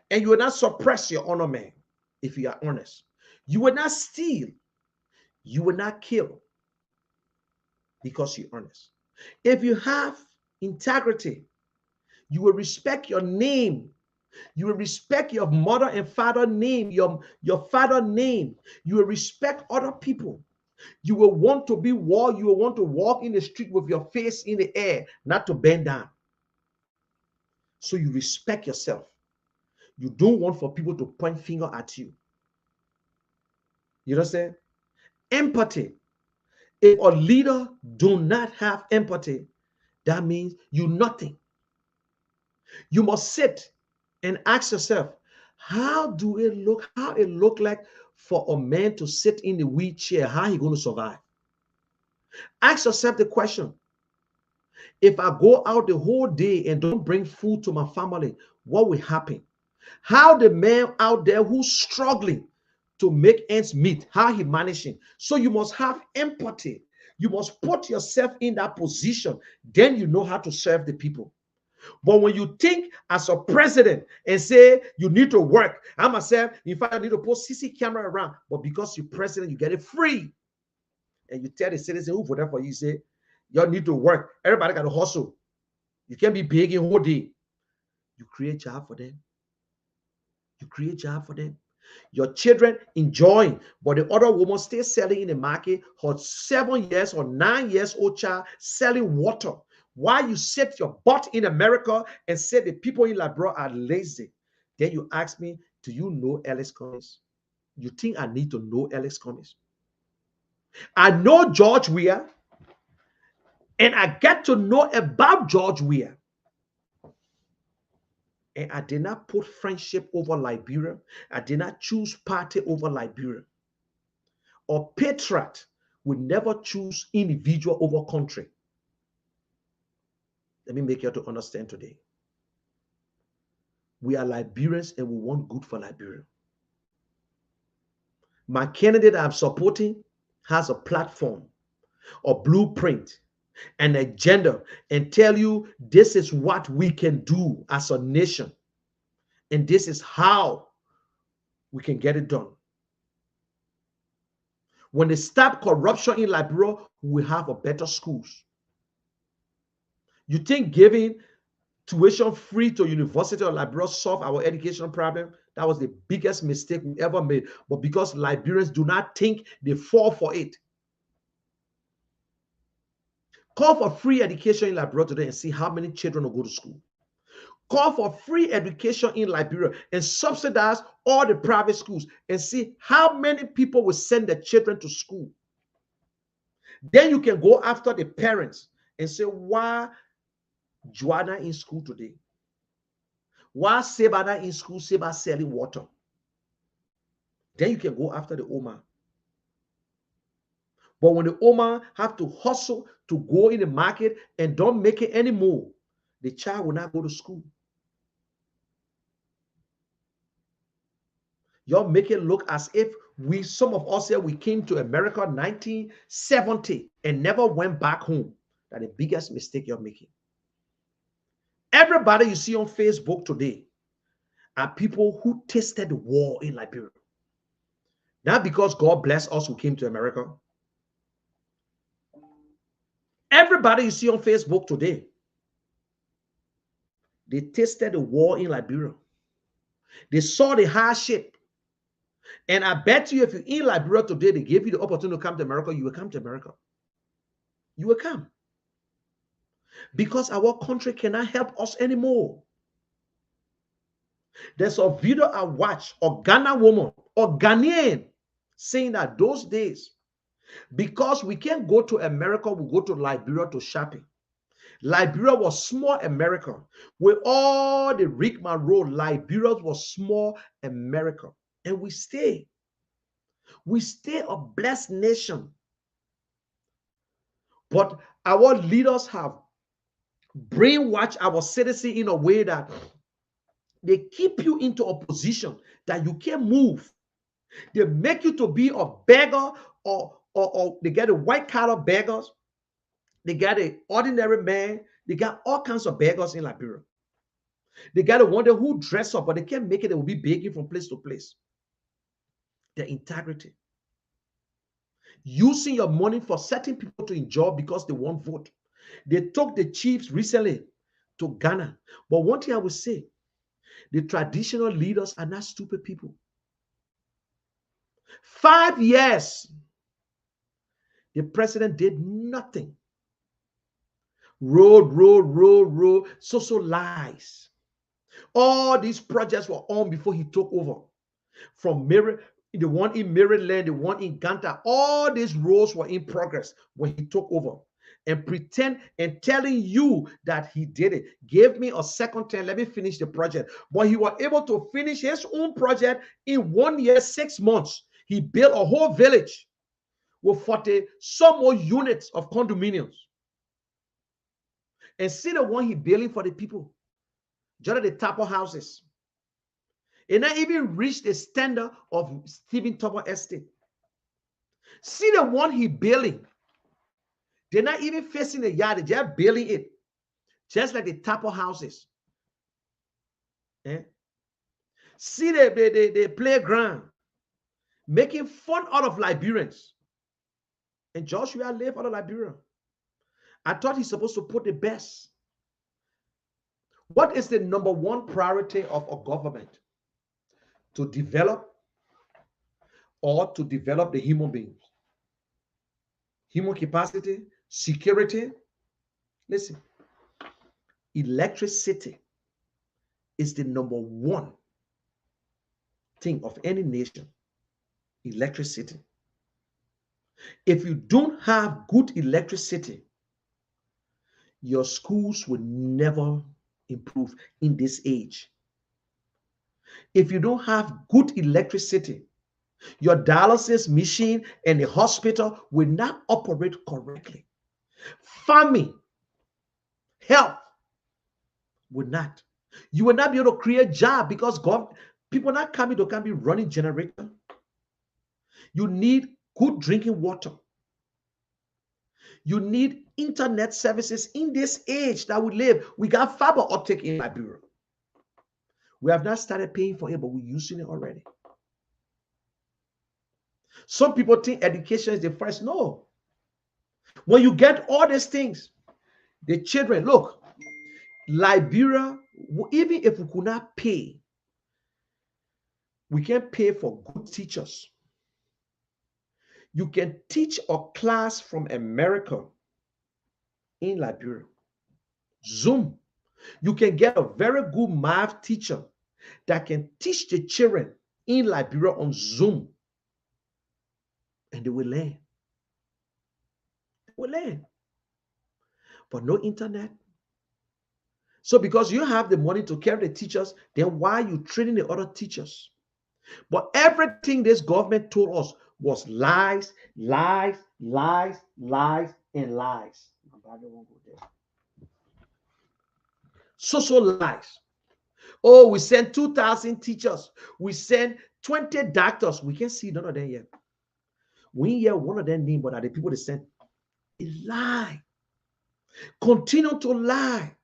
And you will not suppress your honor man if you are honest. You will not steal. You will not kill because you're honest. If you have integrity, you will respect your name. You will respect your mother and father name, your father name. You will respect other people. You will want to be you will want to walk in the street with your face in the air, not to bend down. So you respect yourself. You don't want for people to point finger at you. You understand? Empathy. If a leader do not have empathy, that means you're nothing. You must sit and ask yourself, how do it look? How it look like for a man to sit in the wheelchair? How he going to survive? Ask yourself the question. If I go out the whole day and don't bring food to my family, what will happen? How the man out there who's struggling to make ends meet, how he managing? So you must have empathy. You must put yourself in that position. Then you know how to serve the people. But when you think as a president and say you need to work, I myself, in fact, I need to put CC camera around, but because you're president, you get it free. And you tell the citizen who voted for you, say, you need to work. Everybody got to hustle. You can't be begging whole day. You create job for them. You create job for them. Your children enjoying, but the other woman still selling in the market, her 7 years or 9 years old child selling water. Why you sit your butt in America and say the people in Labrador are lazy? Then you ask me, do you know Ellis Cummings? You think I need to know Ellis Cummings? I know George Weah, and I get to know about George Weah. And I did not put friendship over Liberia. I did not choose party over Liberia. Or patriot would never choose individual over country. Let me make you to understand today. We are Liberians and we want good for Liberia. My candidate I'm supporting has a platform, a blueprint, an agenda, and tell you this is what we can do as a nation. And this is how we can get it done. When they stop corruption in Liberia, we have a better schools. You think giving tuition free to University of Liberia solve our education problem? That was the biggest mistake we ever made. But because Liberians do not think, they fall for it. Call for free education in Liberia today and see how many children will go to school. Call for free education in Liberia and subsidize all the private schools and see how many people will send their children to school. Then you can go after the parents and say, why Joanna in school today? Why Sebana in school, Seba selling water? Then you can go after the Oma. But when the Oma have to hustle to go in the market and don't make it anymore, the child will not go to school. Y'all make it look as if some of us here, we came to America in 1970 and never went back home. That's the biggest mistake you're making. Everybody you see on Facebook today are people who tasted the war in Liberia. Not because God bless us who came to America. Everybody you see on Facebook today, they tasted the war in Liberia. They saw the hardship. And I bet you if you're in Liberia today, they gave you the opportunity to come to America, you will come to America. You will come. Because our country cannot help us anymore. There's a video I watched, a Ghana woman, a Ghanaian, saying that those days, because we can't go to America, we go to Liberia to shopping. Liberia was small America. With all the rigmarole, Liberia was small America. And we stay. We stay a blessed nation. But our leaders have brainwashed our citizens in a way that they keep you into a position that you can't move. They make you to be a beggar, or they get a white collar beggars. They got an ordinary man. They got all kinds of beggars in Liberia. They got a wonder who dress up, but they can't make it. They will be begging from place to place. Their integrity. Using your money for certain people to enjoy because they won't vote. They took the chiefs recently to Ghana. But one thing I will say, the traditional leaders are not stupid people. 5 years, the president did nothing. Road, so lies. All these projects were on before he took over. From the one in Maryland, the one in Ganta, all these roads were in progress when he took over. And pretend and telling you that he did it. Give me a second term, let me finish the project. But he was able to finish his own project in 1 year, 6 months. He built a whole village with 40 some more units of condominiums. And see the one he building for the people. Just the type of houses. And not even reached the standard of Stephen Tupper Estate. See the one he building. They're not even facing the yard. They're just building it. Just like the type of houses. Eh? See the playground. Making fun out of Liberians. And Joshua lived out of Liberia. I thought he's supposed to put the best. What is the number one priority of a government? To develop or to develop the human beings. Human capacity, security. Listen, electricity is the number one thing of any nation. Electricity. If you don't have good electricity, your schools will never improve in this age. If you don't have good electricity, your dialysis machine and the hospital will not operate correctly. Farming, health will not. You will not be able to create jobs because people not coming to can be running generator. You need good drinking water. You need internet services in this age that we live. We got fiber optic in Liberia. We have not started paying for it, but we're using it already. Some people think education is the first. No. When you get all these things, the children, look, Liberia, even if we could not pay, we can pay for good teachers. You can teach a class from America in Liberia. Zoom. You can get a very good math teacher that can teach the children in Liberia on Zoom. And they will learn. They will learn. But no internet. So because you have the money to carry the teachers, then why are you training the other teachers? But everything this government told us was lies, lies, lies, lies, and lies. So lies. Oh, we sent 2,000 teachers. We sent 20 doctors. We can't see none of them yet. We hear one of them name, but are the people they sent? A lie. Continue to lie.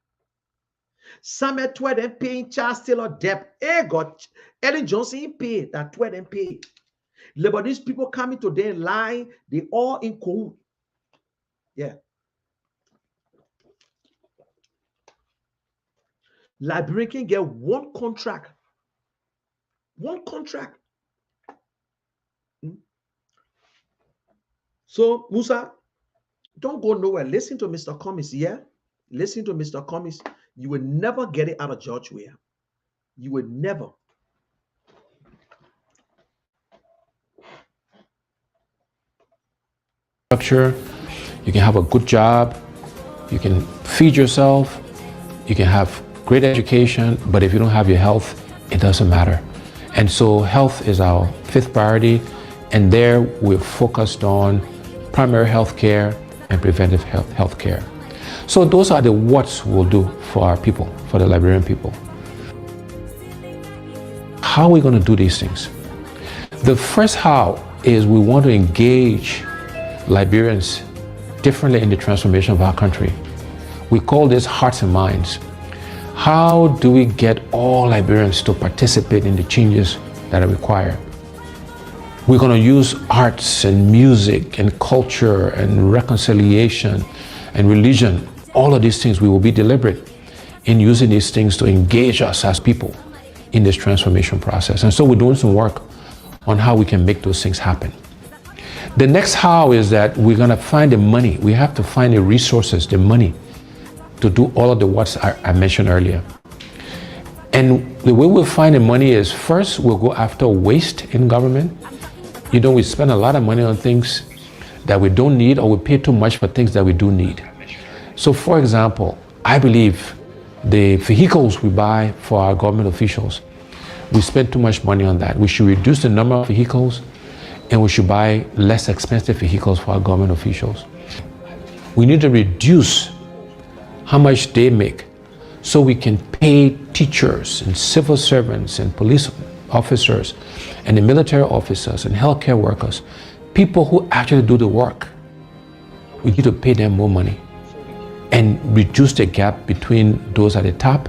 Samuel 12 and paying Charles Taylor debt. Hey God, Ellen Johnson paid that 12 and paid. But these people coming today lying, they all in code. Yeah. Liberian can get one contract. One contract. So, Musa, don't go nowhere. Listen to Mr. Cummings, yeah? Listen to Mr. Cummings. You will never get it out of George Weah. You will never. Structure, you can have a good job, you can feed yourself, you can have great education, but if you don't have your health, it doesn't matter. And so health is our fifth priority, and there we're focused on primary health care and preventive health care. So those are the what's we'll do for our people, for the Liberian people. How are we going to do these things? The first how is we want to engage Liberians differently in the transformation of our country. We call this hearts and minds. How do we get all Liberians to participate in the changes that are required? We're going to use arts and music and culture and reconciliation and religion. All of these things, we will be deliberate in using these things to engage us as people in this transformation process. And so we're doing some work on how we can make those things happen. The next how is that we're going to find the money. We have to find the resources, the money, to do all of the what's I mentioned earlier. And the way we'll find the money is, first, we'll go after waste in government. You know, we spend a lot of money on things that we don't need, or we pay too much for things that we do need. So, for example, I believe the vehicles we buy for our government officials, we spend too much money on that. We should reduce the number of vehicles, and we should buy less expensive vehicles for our government officials. We need to reduce how much they make so we can pay teachers and civil servants and police officers and the military officers and healthcare workers, people who actually do the work. We need to pay them more money and reduce the gap between those at the top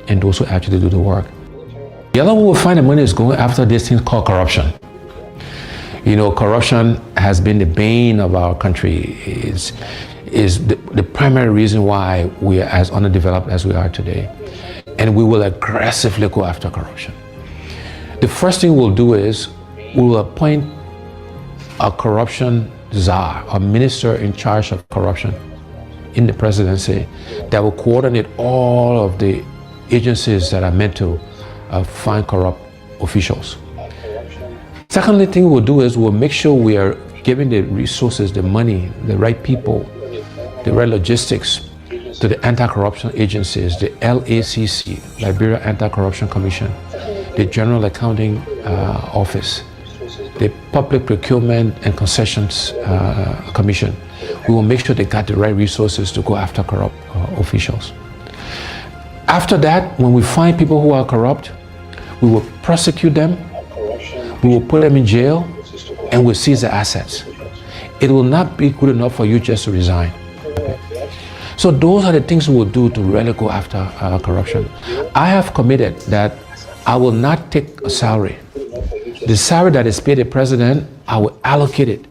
and those who actually do the work. The other way we'll find the money is going after this thing called corruption. You know, corruption has been the bane of our country, is the primary reason why we are as underdeveloped as we are today. And we will aggressively go after corruption. The first thing we'll do is we will appoint a corruption czar, a minister in charge of corruption in the presidency that will coordinate all of the agencies that are meant to find corrupt officials. Secondly thing we'll do is we'll make sure we are giving the resources, the money, the right people, the right logistics to the anti-corruption agencies, the LACC, Liberia Anti-Corruption Commission, the General Accounting Office, the Public Procurement and Concessions Commission. We will make sure they got the right resources to go after corrupt officials. After that, when we find people who are corrupt, we will prosecute them, we will put them in jail, and we'll seize their assets. It will not be good enough for you just to resign. Okay. So those are the things we will do to really go after corruption. I have committed that I will not take a salary. The salary that is paid the president, I will allocate it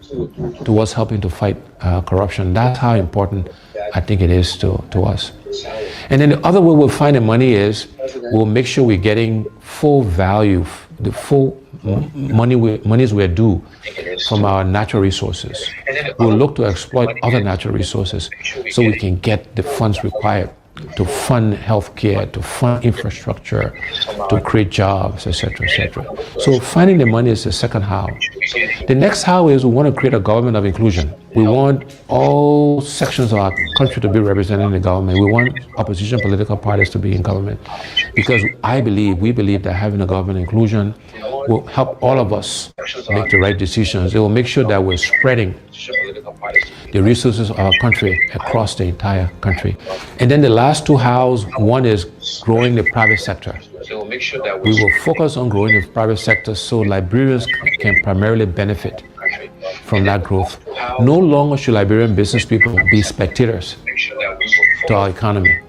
towards helping to fight corruption. That's how important I think it is to us. And then the other way we'll find the money is we'll make sure we're getting full value, the full monies we're due from our natural resources. We'll look to exploit other natural resources so we can get the funds required to fund healthcare, to fund infrastructure, to create jobs, etc., etc. So finding the money is the second how. The next how is we want to create a government of inclusion. We want all sections of our country to be represented in the government. We want opposition political parties to be in government, because we believe that having a government inclusion will help all of us make the right decisions. It will make sure that we're spreading the resources of our country across the entire country. And then the last two hows, one is growing the private sector. We will focus on growing the private sector so Liberians can primarily benefit from that growth. No longer should Liberian business people be spectators to our economy.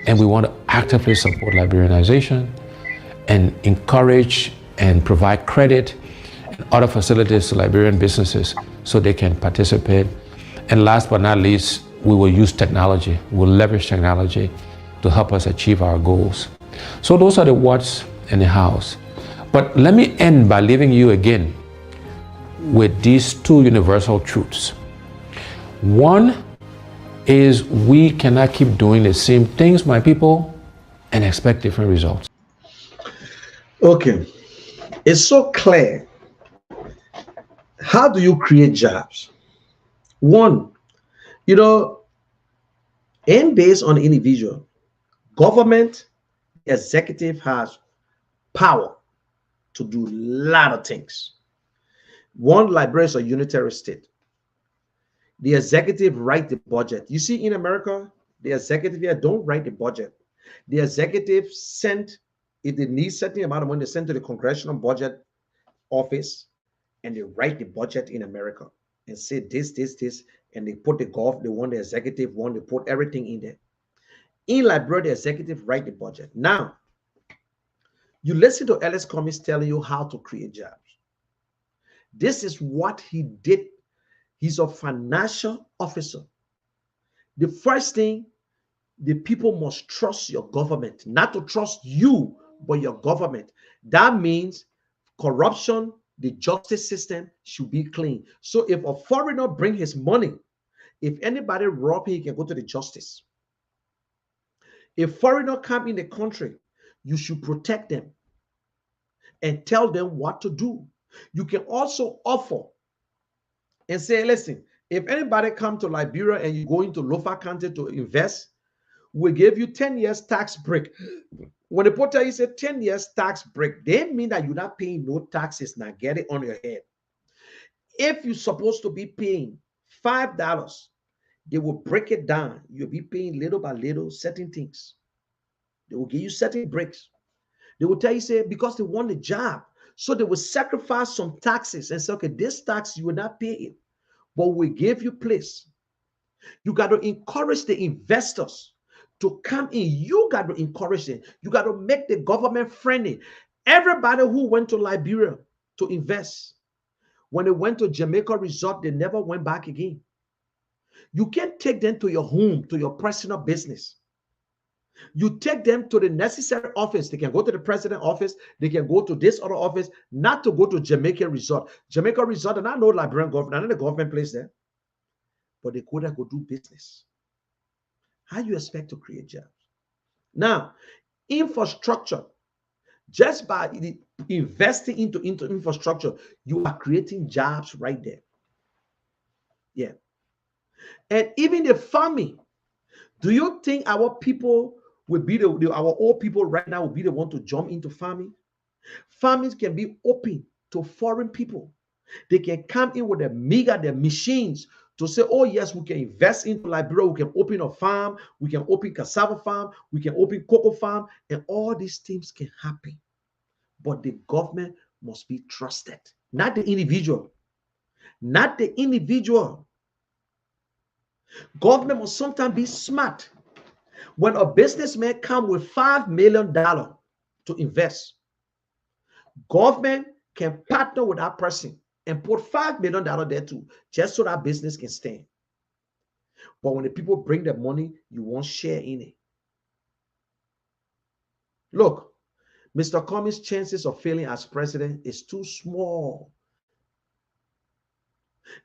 And we want to actively support Liberianization and encourage and provide credit and other facilities to Liberian businesses so they can participate. And last but not least, we will use technology. We'll leverage technology to help us achieve our goals. So those are the what's and the hows. But let me end by leaving you again with these two universal truths. One is we cannot keep doing the same things, my people, and expect different results. Okay, it's so clear. How do you create jobs? One, you know, and based on the individual, government, executive has power to do a lot of things. One, Liberia is a unitary state. The executive write the budget. You see, in America, the executive here don't write the budget. The executive sent, if they need certain amount of money, they send to the Congressional Budget Office, and they write the budget in America and say this, and they put the one, the executive one, they put everything in there. In Liberia, the executive write the budget. Now, you listen to Ellis Cummings telling you how to create jobs. This is what he did. He's a financial officer. The first thing, the people must trust your government, not to trust you, but your government. That means corruption, the justice system should be clean. So if a foreigner bring his money, if anybody rob him, he can go to the justice. If foreigner come in the country, you should protect them and tell them what to do. You can also offer and say, listen, if anybody come to Liberia and you go into Lofa County to invest, we give you 10 years tax break. When the portal you say 10 years tax break, they mean that you're not paying no taxes. Now get it on your head. If you're supposed to be paying $5, they will break it down. You'll be paying little by little certain things. They will give you certain breaks. They will tell you, say, because they want a job. So they will sacrifice some taxes and say, okay, this tax you will not pay it, but we give you place. You got to encourage the investors to come in. You got to encourage them. You got to make the government friendly. Everybody who went to Liberia to invest, when they went to Jamaica Resort, they never went back again. You can't take them to your home, to your personal business. You take them to the necessary office. They can go to the president's office. They can go to this other office, not to go to Jamaica Resort. Jamaica Resort, and I know Liberian government, I know the government place there, but they could go do business. How do you expect to create jobs? Now, infrastructure, just by investing into infrastructure, you are creating jobs right there. Yeah. And even the farming, do you think our people will be our old people right now will be the one to jump into farming? Farming can be open to foreign people. They can come in with their machines to say, oh yes, we can invest into Liberia, we can open a farm, we can open cassava farm, we can open cocoa farm, and all these things can happen. But the government must be trusted, not the individual. Not the individual. Government must sometimes be smart. When a businessman comes with $5 million to invest, government can partner with that person and put $5 million there too, just so that business can stand. But when the people bring the money, you won't share in it. Look, Mr. Cummings' chances of failing as president is too small.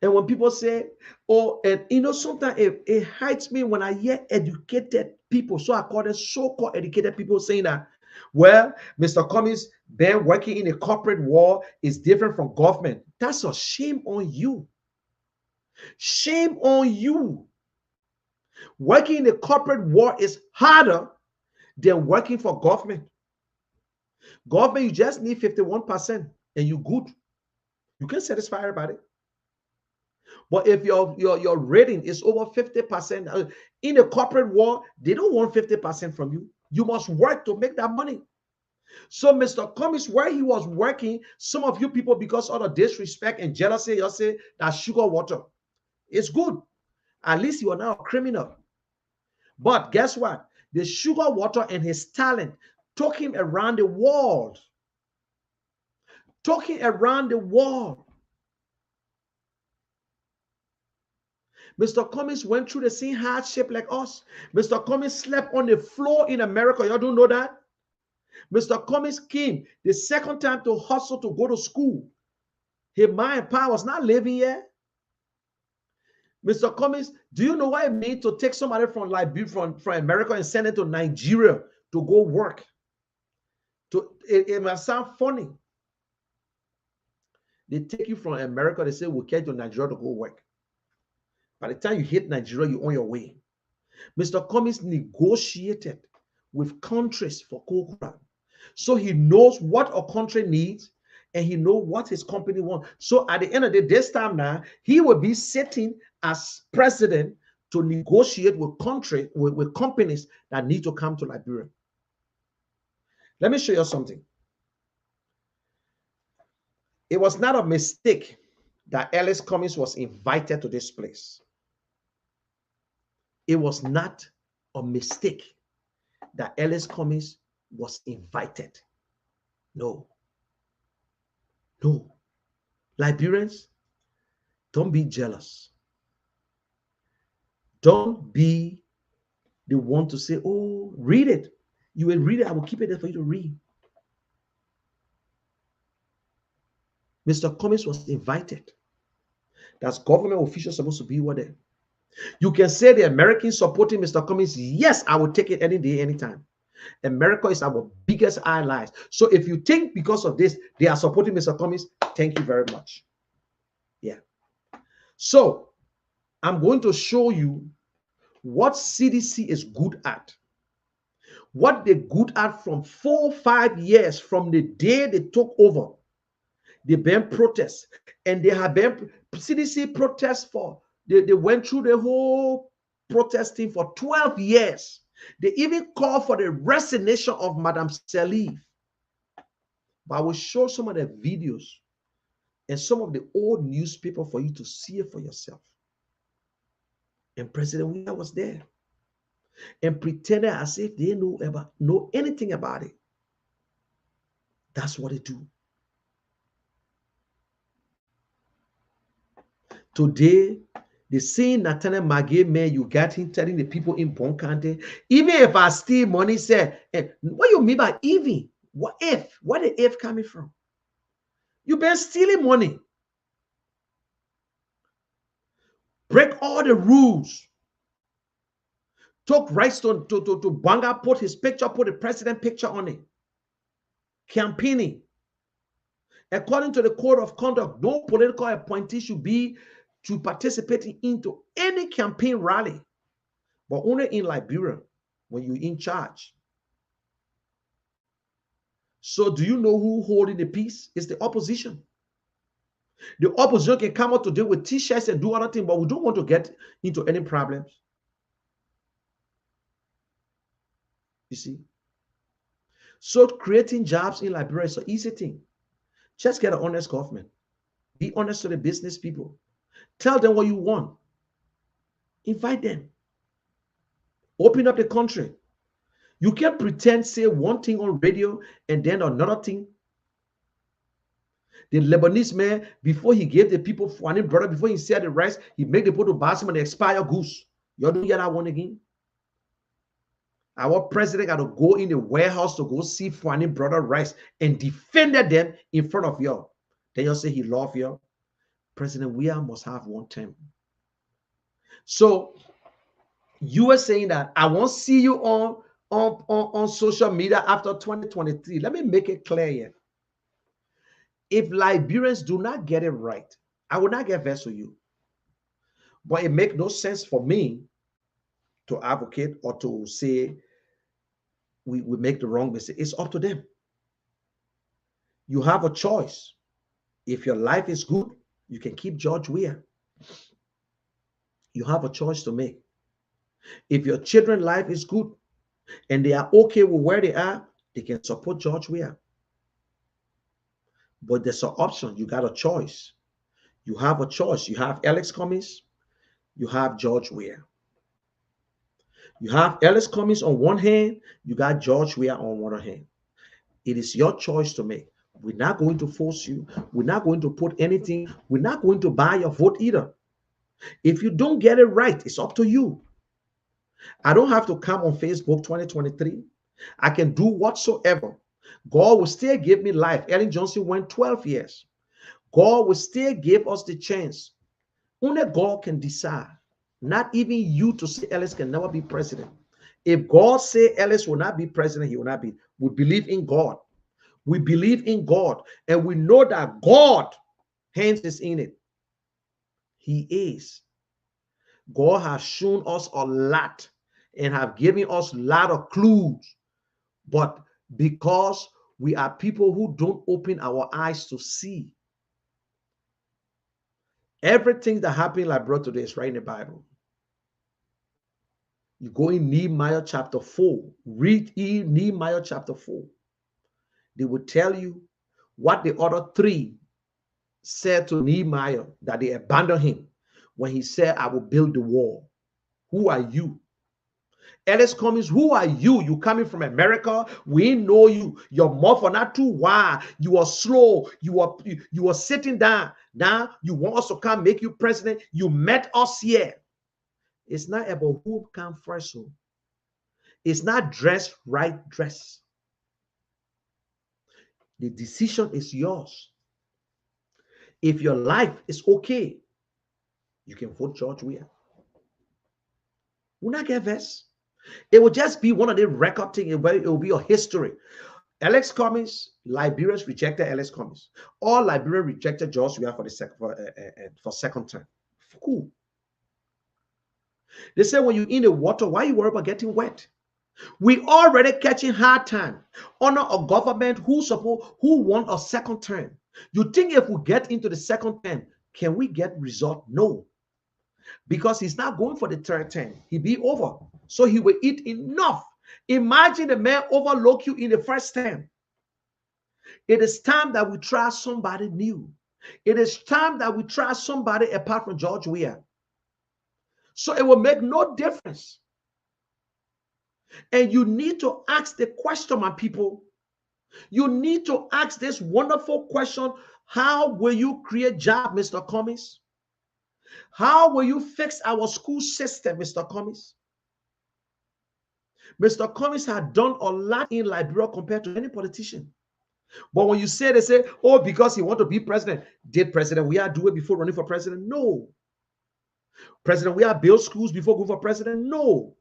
And when people say, oh, and you know, sometimes it hurts me when I hear educated people, so I call them so-called educated people, saying that, well, Mr. Cummings, been working in a corporate world is different from government. That's a shame on you. Shame on you. Working in a corporate world is harder than working for government. Government, you just need 51% and you're good. You can satisfy everybody. But if your rating is over 50%, in a corporate world, they don't want 50% from you. You must work to make that money. So Mr. Cummings, where he was working, some of you people, because of the disrespect and jealousy, you say that sugar water. It's good. At least you are now a criminal. But guess what? The sugar water and his talent took him around the world. Took him around the world. Mr. Cummings went through the same hardship like us. Mr. Cummings slept on the floor in America. Y'all don't know that? Mr. Cummings came the second time to hustle to go to school. His mind power was not living here. Mr. Cummings, do you know what it means to take somebody from Liberia, from America, and send it to Nigeria to go work? It must sound funny. They take you from America, they say, we'll get to Nigeria to go work. By the time you hit Nigeria, you're on your way. Mr. Cummings negotiated with countries for cocoa. So he knows what a country needs and he knows what his company wants. So at the end of the day, this time now, he will be sitting as president to negotiate with with companies that need to come to Liberia. Let me show you something. It was not a mistake that Ellis Cummings was invited to this place. It was not a mistake that Ellis Cummings was invited. No. No. Liberians, don't be jealous. Don't be the one to say, oh, read it. You will read it. I will keep it there for you to read. Mr. Cummings was invited. That's government officials supposed to be over there. You can say the Americans supporting Mr. Cummings. Yes, I will take it any day, anytime. America is our biggest allies. So if you think because of this, they are supporting Mr. Cummings, thank you very much. Yeah. So I'm going to show you what CDC is good at. What they're good at from 4 or 5 years from the day they took over. They've been protests, and they have been CDC protests for, they went through the whole protesting for 12 years. They even called for the resignation of Madame Sirleaf. But I will show some of the videos and some of the old newspaper for you to see it for yourself. And President Weah was there and pretended as if they know anything about it. That's what they do. Today, the same Nathaniel Magay man you got him telling the people in Bon County, even if I steal money, say, hey, what you mean by even? What if? Where the if coming from? You've been stealing money. Break all the rules. Took rights to Banga, put his picture, put the president picture on it. Campaigning. According to the code of conduct, no political appointee should be to participate into any campaign rally, but only in Liberia when you're in charge. So do you know who holding the peace? It's the opposition. The opposition can come out today with t-shirts and do other things, but we don't want to get into any problems. You see? So creating jobs in Liberia is an easy thing. Just get an honest government. Be honest to the business people. Tell them what you want. Invite them. Open up the country. You can't pretend, say one thing on radio and then another thing. The Lebanese man, before he gave the people Fuanin brother, before he said the rice, he made the people to buy some of the expired goose. You don't hear that one again? Our president got to go in the warehouse to go see Fuanin brother rice and defended them in front of you. Then you say he love you. President Weah must have one term. So you were saying that I won't see you on social media after 2023. Let me make it clear here. If Liberians do not get it right, I will not get vexed with you. But it makes no sense for me to advocate or to say we make the wrong mistake. It's up to them. You have a choice. If your life is good, you can keep George Weah. You have a choice to make. If your children's life is good and they are okay with where they are, they can support George Weah. But there's an option. You got a choice. You have a choice. You have Ellis Cummings. You have George Weah. You have Ellis Cummings on one hand. You got George Weah on one hand. It is your choice to make. We're not going to force you. We're not going to put anything. We're not going to buy your vote either. If you don't get it right, it's up to you. I don't have to come on Facebook 2023. I can do whatsoever. God will still give me life. Ellen Johnson went 12 years. God will still give us the chance. Only God can decide. Not even you to say Ellis can never be president. If God say Ellis will not be president, he will not be. We believe in God. We believe in God. And we know that God hands is in it. He is. God has shown us a lot and have given us a lot of clues. But because we are people who don't open our eyes to see, everything that happened like bro today is right in the Bible. You go in Nehemiah chapter 4, read in Nehemiah chapter 4. They will tell you what the other three said to Nehemiah, that they abandoned him when he said, I will build the wall. Who are you? Ellis Cummings, who are you? You coming from America? We know you. Your mouth are not too wide. You are slow. You are sitting down. Now you want us to come make you president. You met us here. It's not about who come first. So it's not dress right dress. The decision is yours. If your life is okay, you can vote George Weah. Will not get vexed. It will just be one of the record things. It will be a history. Alex Cummings, Liberians rejected Alex Cummings. All Liberians rejected George Weah for second term. Cool. They say when you're in the water, why you worry about getting wet? We already catching hard time under a government who want a second term. You think if we get into the second term, can we get result? No. Because he's not going for the third term. He be over. So he will eat enough. Imagine the man overlook you in the first term. It is time that we try somebody new. It is time that we try somebody apart from George Weah. So it will make no difference. And you need to ask the question, my people. You need to ask this wonderful question. How will you create jobs, Mr. Cummings? How will you fix our school system, Mr. Cummings? Mr. Cummings had done a lot in Liberia compared to any politician. But when you say, they say, oh, because he want to be president. Did President Weah do it before running for president? No. President Weah built schools before going for president? No.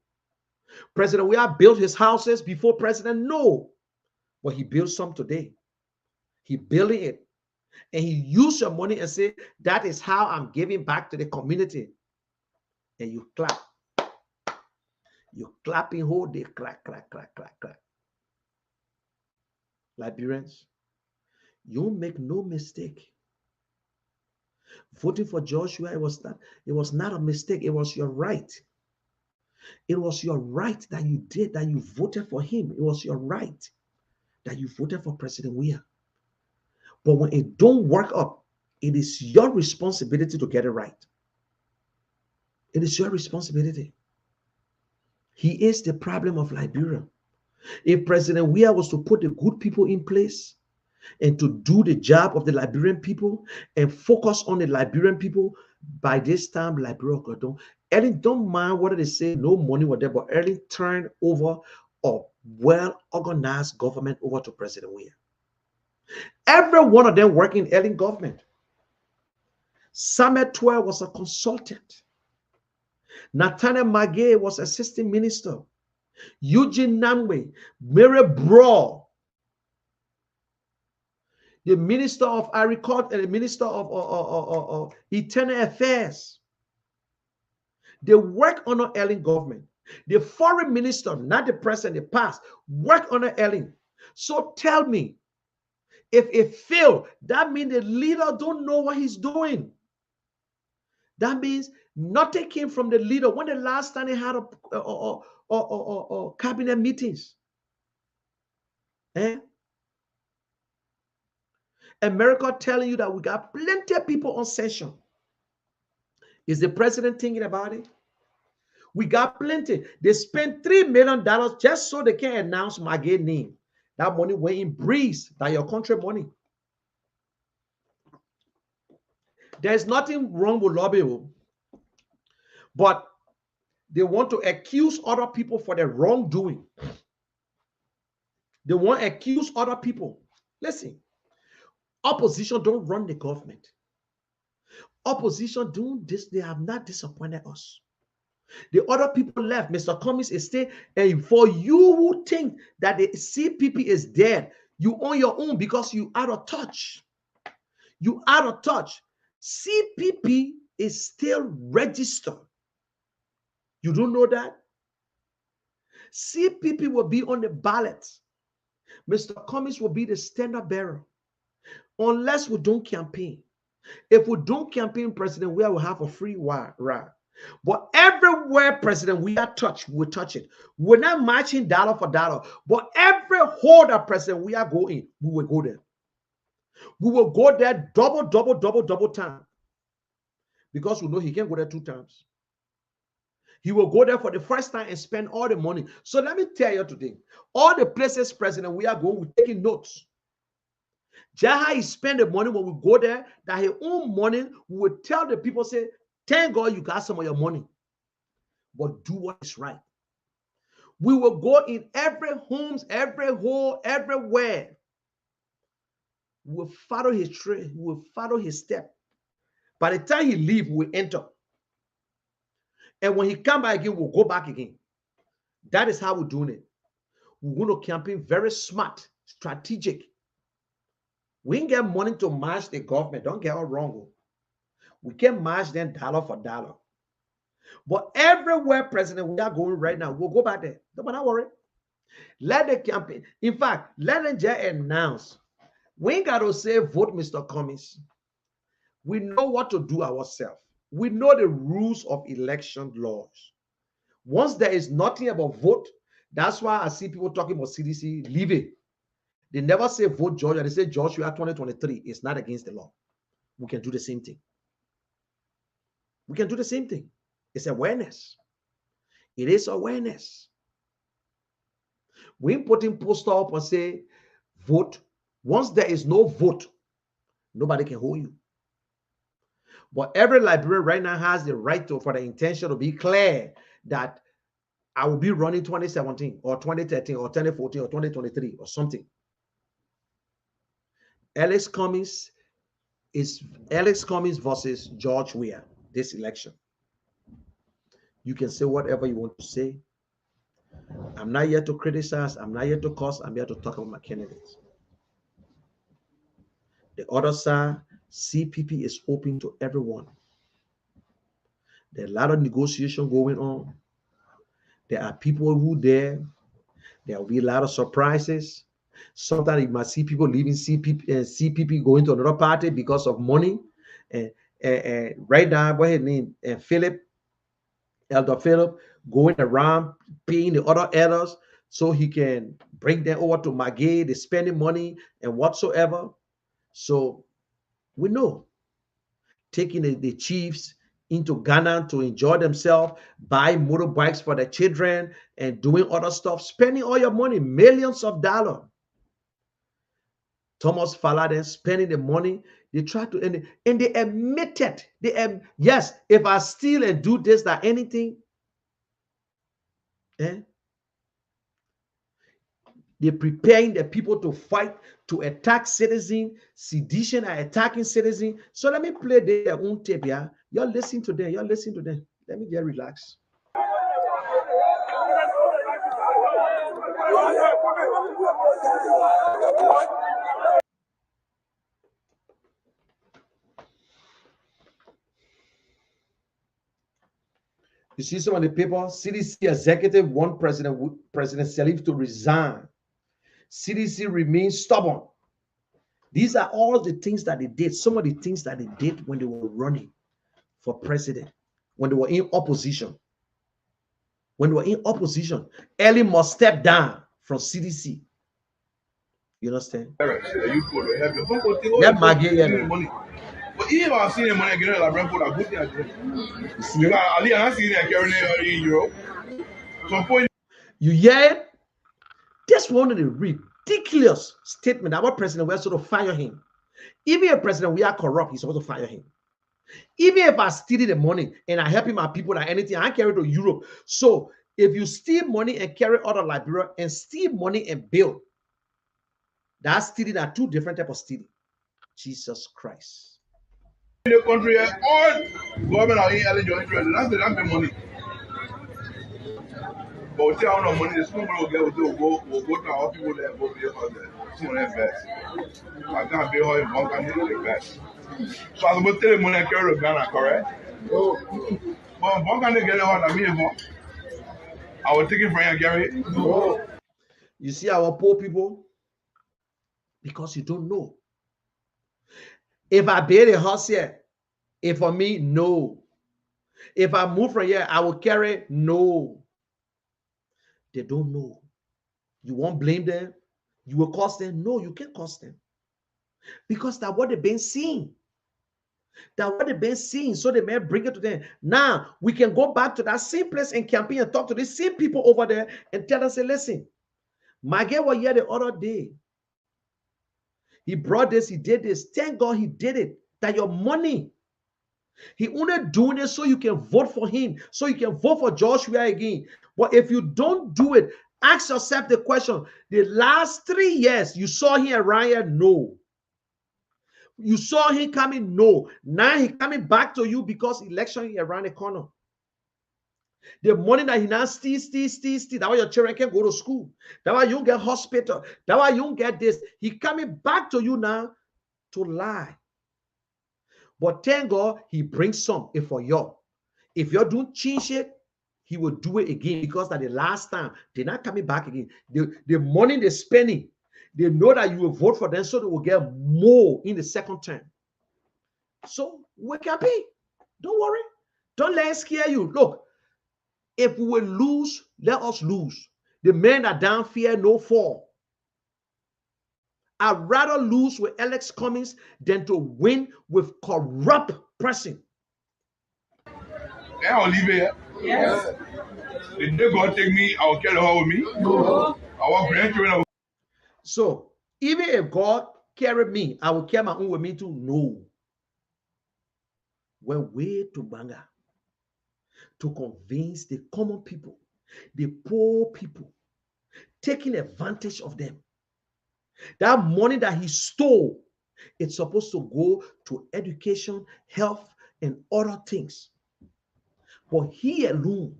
President Weah built his houses before president? No. But he built some today. He building it. And he used your money and say, that is how I'm giving back to the community. And you clap. You're clapping whole day. Clap, clap, clap, clap, clap. Liberians, you make no mistake. Voting for Joshua, it was not a mistake. It was your right. It was your right that you did, that you voted for him. It was your right that you voted for President Weah. But when it don't work up, it is your responsibility to get it right. It is your responsibility. He is the problem of Liberia. If President Weah was to put the good people in place and to do the job of the Liberian people and focus on the Liberian people, by this time, Liberia got done. Ellen don't mind what they say, no money, whatever, but Ellen turned over a well-organized government over to President Weah. Every one of them working in Ellen government. Samuel 12 was a consultant. Nathaniel Magay was assistant minister. Eugene Namwe, Mary Braw, the minister of Agriculture and the minister of Internal Affairs. They work under Ellen government. The foreign minister, not the president, the past, work under Ellen. So tell me, if it failed, that means the leader don't know what he's doing. That means nothing came from the leader. When the last time they had a cabinet meetings? America telling you that we got plenty of people on session. Is the president thinking about it? We got plenty. They spent $3 million just so they can announce Magay name. That money went in breeze. That your country money. There's nothing wrong with lobbying, but they want to accuse other people for their wrongdoing. They want to accuse other people. Listen, opposition don't run the government. Opposition doing this, they have not disappointed us. The other people left. Mr. Cummings is still, and for you who think that the CPP is dead, you on your own because you out of touch. You out of touch. CPP is still registered. You don't know that? CPP will be on the ballot. Mr. Cummings will be the standard bearer. Unless we don't campaign. If we don't campaign, President, we will have a free ride. But everywhere, President, we are touched, we touch it. We're not marching dollar for dollar. But every hole that President we are going, we will go there. We will go there double time. Because we know he can't go there 2 times. He will go there for the first time and spend all the money. So let me tell you today, all the places, President, we are going, we're taking notes. Just how he spend the money when we go there, that his own money, we will tell the people, say, thank God you got some of your money, but do what is right. We will go in every homes, every hole, everywhere. We will follow his trail. We will follow his step. By the time he leave, we enter. And when he come back again, we'll go back again. That is how we're doing it. We're going to campaign very smart, strategic. We ain't get money to match the government. Don't get it wrong. We can match them dollar for dollar. But everywhere, President, we are going right now, we'll go back there. Don't worry. Let the campaign. In fact, let them just announce. We ain't got to say vote Mr. Cummings. We know what to do ourselves. We know the rules of election laws. Once there is nothing about vote, that's why I see people talking about CDC, leave it. They never say vote Georgia. They say Georgia 2023 is not against the law. We can do the same thing. We can do the same thing. It's awareness. It is awareness. We ain't putting poster up and say vote. Once there is no vote, nobody can hold you. But every Liberian right now has the right to, for the intention to be clear that I will be running 2017 or 2013 or 2014 or 2023 or something. Alex Cummings versus George Weah this election. You can say whatever you want to say. I'm not here to criticize. I'm not here to curse. I'm here to talk about my candidates. The other side, CPP is open to everyone. There are a lot of negotiation going on. There are people who there. There will be a lot of surprises. Sometimes you might see people leaving CPP going to another party because of money. And right now, what's his name? Elder Philip, going around paying the other elders so he can bring them over to Magay. They're spending money and whatsoever. So we know taking the chiefs into Ghana to enjoy themselves, buy motorbikes for their children and doing other stuff, spending all your money, millions of dollars. Thomas Falade spending the money. They try to, and they admitted, yes, if I steal and do this, that anything, they're preparing the people to fight, to attack citizens, sedition and attacking citizens. So let me play their own tape here. You're listening to them. You're listening to them. Let me get relaxed. You see some of the people, CDC executive want President Sirleaf to resign. CDC remains stubborn. These are all the things that they did. Some of the things that they did when they were running for president, when they were in opposition. When they were in opposition, Ellie must step down from CDC. You understand? That Maggie. But even if I see the money again, like Brentford, I put it again. You see, Ali, I see that carrying in Europe. So point. You hear it? That's one of the ridiculous statements that our president will sort of fire him. Even if president we are corrupt, he's supposed to fire him. Even if I steal the money and I help my people or anything, I carry it to Europe. So if you steal money and carry out of Liberia and steal money and build, That stealing are two different types of stealing. Jesus Christ. In the country, all government are in eligible interest. That's the money. But we tell no money, the small people will go to our people there, go pay for the small invest. I can't pay how one can invest. So I'm going to tell you money I carry to Ghana, correct? No. But one can get it on a minimum. I will take it from you, Gary. No. You see our poor people? Because you don't know. If I build a house here, if for me, no. If I move from here, I will carry, no. They don't know. You won't blame them. You will cost them. No, you can't cost them. Because that's what they've been seeing. That's what they've been seeing. So they may bring it to them. Now, we can go back to that same place in campaign and talk to these same people over there and tell them, say, listen, my girl was here the other day. He brought this, he did this. Thank God he did it. That your money, he only doing it so you can vote for him, so you can vote for Joshua again. But if you don't do it, ask yourself the question, the last 3 years, you saw him around here? No. You saw him coming? No. Now he coming back to you because election is around the corner. The money that he now steal. That's why your children can go to school. That's why you don't get hospital. That's why you don't get this. He coming back to you now to lie. But thank God he brings some if for you. If you don't change it, he will do it again because that the last time they're not coming back again. The money they're spending, they know that you will vote for them, so they will get more in the second term. So we can be. Don't worry. Don't let it scare you. Look, if we will lose, let us lose. The men that down fear no fall. I'd rather lose with Alex Cummings than to win with corrupt person. Yeah, I'll leave it. Yes. If they're going to take me, I'll carry her with me. No. I want grandchildren. So, even if God carry me, I will carry my own with me too. No. We're way too banga to convince the common people, the poor people, taking advantage of them. That money that he stole, it's supposed to go to education, health, and other things. But he alone,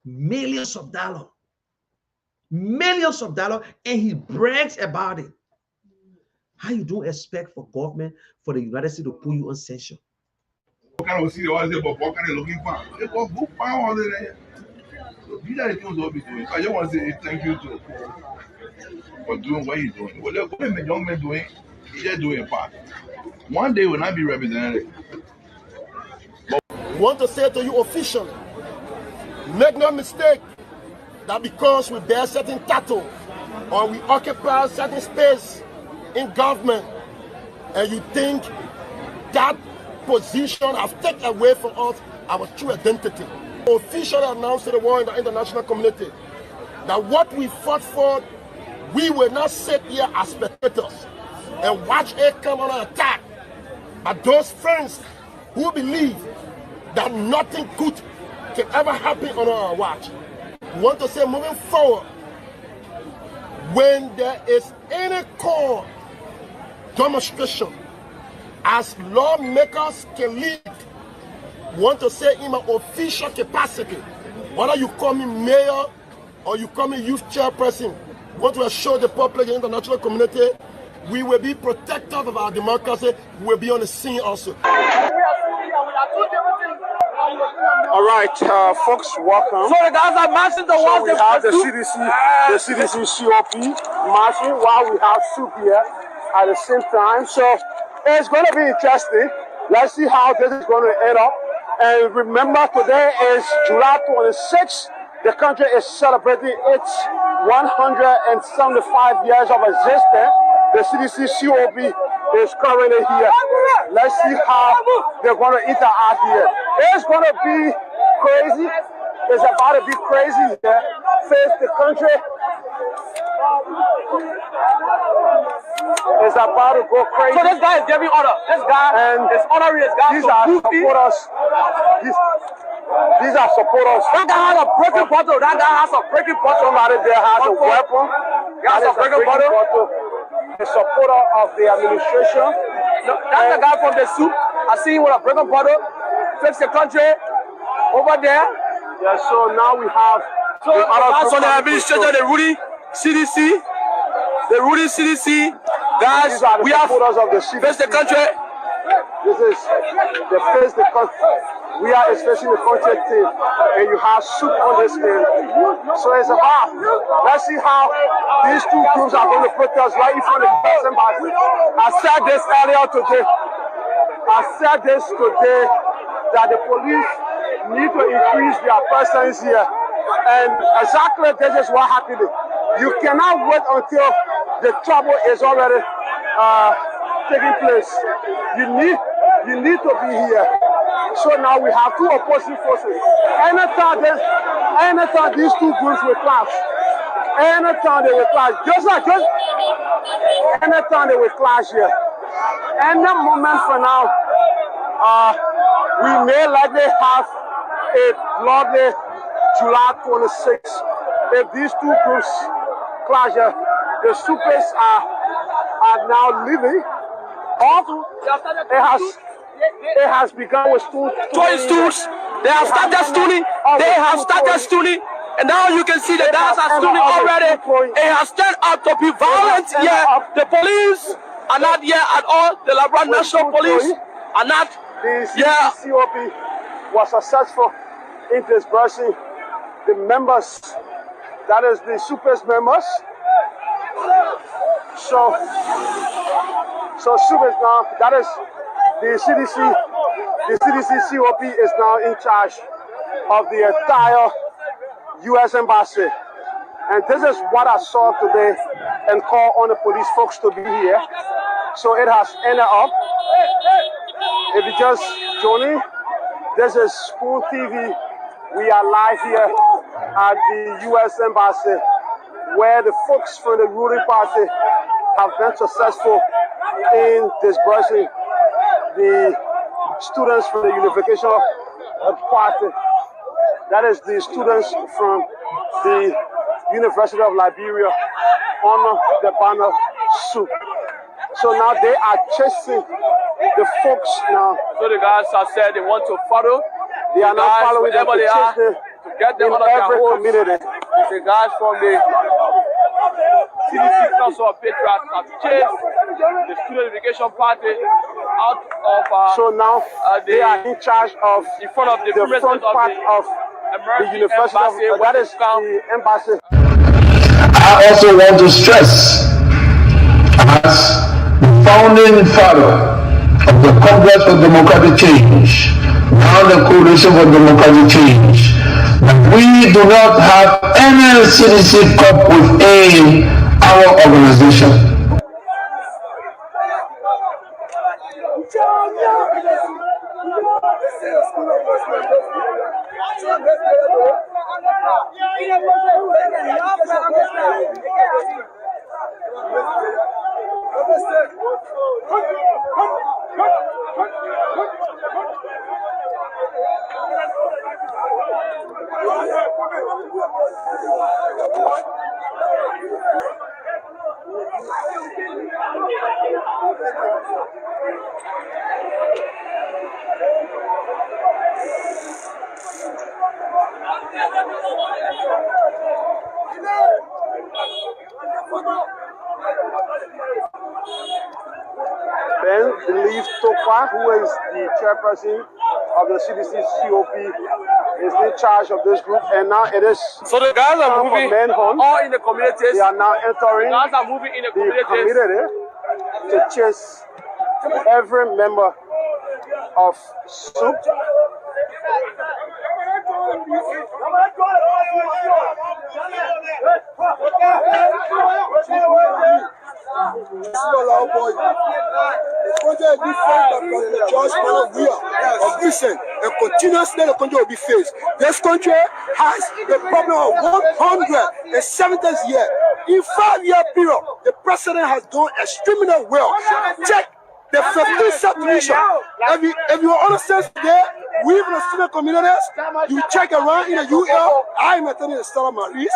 millions of dollars, and he brags about it. How you don't expect for government, for the United States to put you on censure? What kind of see the ones there, but what kind of looking for? They got book power there. So these are the things we'll be doing. I just want to say thank you to for doing what he's doing. What the young men doing, he's just doing a part. One day will not be represented. We want to say to you officially, make no mistake that because we bear certain title or we occupy certain space in government and you think that position has taken away from us our true identity. We officially announced to the world and the international community that what we fought for, we will not sit here as spectators and watch it come on an attack. But those friends who believe that nothing good can ever happen on our watch. We want to say moving forward, when there is any call demonstration, as lawmakers can lead, we want to say in my official capacity, whether you call me mayor or you call me youth chairperson, we want to assure the public and international community we will be protective of our democracy, we will be on the scene also. All right, folks, welcome. So the guys are marching So we have the CDC COP marching while we have soup here at the same time. So it's going to be interesting. Let's see how this is going to end up. And remember, today is July 26th. The country is celebrating its 175 years of existence. The CDC COP is currently here. Let's see how they're going to interact here. It's going to be crazy. It's about to be crazy here. Face the country. It's about to go crazy. So this guy is giving order. This guy is ordering his guy. These are supporters. These are supporters. That guy has a broken bottle. That guy has a broken bottle. Somebody there has a weapon. He has a broken bottle. a supporter of the administration. No, that's the guy from the soup. I see him with a broken bottle. Fix the country over there. Yeah, so now we have So that's on the administrator, the Rudy CDC. The Rudy CDC. Guys, these are the we have supporters of the CDC. fixed the country. This is the face the country. We are facing the country team, and you have soup on this team. So it's about, let's see how these two groups are going to protest right in front of the US Embassy. I said this earlier today. That the police need to increase their presence here. And exactly this is what happened. You cannot wait until the trouble is already taking place. You need to be here. So now we have two opposing forces. Anytime these two groups will clash, anytime they will clash here. Any moment from now, we may likely have a bloody July 26th. If these two groups clash, the supers are now leaving. It has begun with stools. They have started stooling. And now you can see the guys are stooling already. It has turned out to be violent here. The police are not here at all. The Labrador National Police are not here. The COP was successful in dispersing the members, that is the supers members. So supers now, that is the CDC COP is now in charge of the entire US Embassy. And this is what I saw today and call on the police folks to be here. So it has ended up. If you just joining, this is Spoon TV. We are live here at the US Embassy, where the folks from the ruling party have been successful in dispersing the students from the Unification Party. That is the students from the University of Liberia under the banner soup. So now they are chasing the folks now. So the guys have said they want to follow. They are not following them to chase them to get them in out of their every homes. community. The guys from the CDC Council of Patriots have chased the Student Unification Party out of so now they are in charge of in front of the front part of the University of that is the embassy. I also want to stress, as the founding father of the Congress for Democratic Change, now the Coalition for Democratic Change, that we do not have any CDC cup within our organization. Ben Believe Tokwa, who is the chairperson of the CDC COP, is in charge of this group, and now it is. So the guys are moving all in the communities. They are now entering the guys are moving in the community to chase every member of SOUP. And continuously the country will be faced. This country has the problem of 170th year. In 5-year period, the president has done extremely well. Check the 15th submission. If you understand today, we in the student communities, you check around in the UL, I am attending the Stella Maris.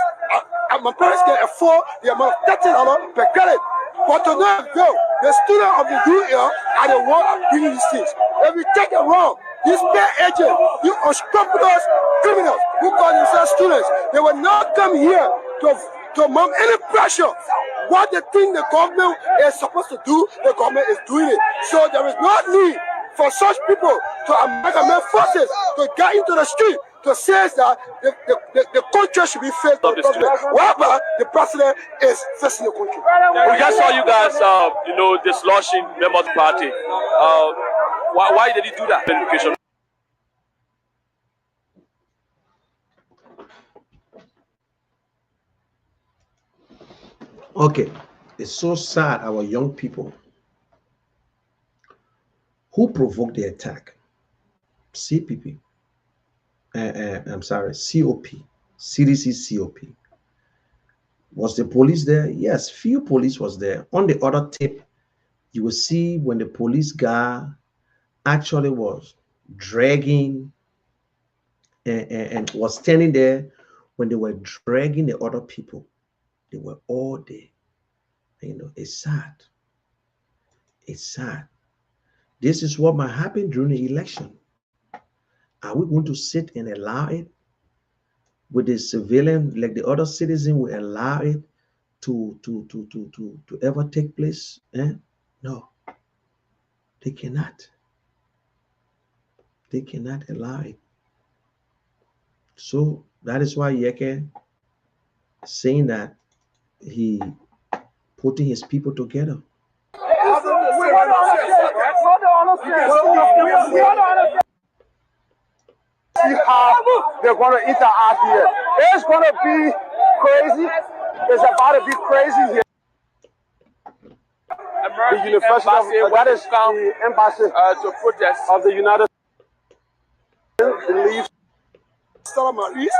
My parents can afford the amount of $30 per credit. But to no avail, the students of the UL are the ones bringing these things. If you take it wrong, these pay agents, you unscrupulous criminals who call themselves students, they will not come here to mount any pressure. What they think the government is supposed to do, the government is doing it. So there is no need for such people to amalgamate forces to get into the street to say that the country should be faced by the government. However, the president is facing the country. We just saw you guys, dislodging members of the party. Why did he do that? Education. Okay, it's so sad our young people who provoked the attack, CPP, I'm sorry, COP, CDC COP. Was the police there? Yes, few police was there. On the other tape, you will see when the police guy actually was dragging and was standing there when they were dragging the other people. They were all there. You know, it's sad. It's sad. This is what might happen during the election. Are we going to sit and allow it with the civilian, like the other citizen will allow it to ever take place? No, they cannot. They cannot allow it. So that is why Yeke saying that he putting his people together. See how they're going to interact here. It's going to be crazy. It's about to be crazy here. The University of, that is the embassy to protest of the United States believes government is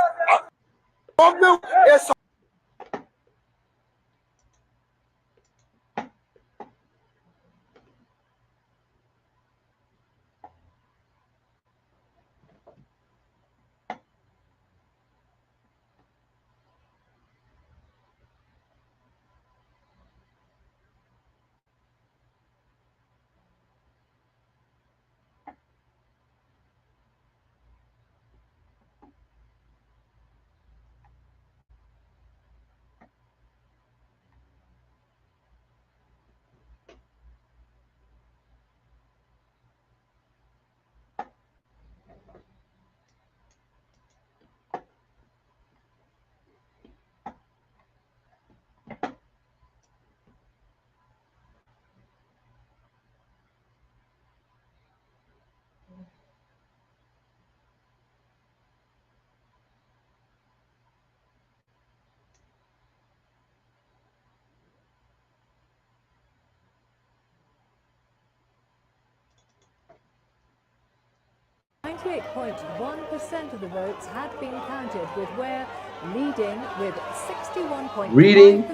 .1% of the votes had been counted, with Ware leading with 61.5% Reading,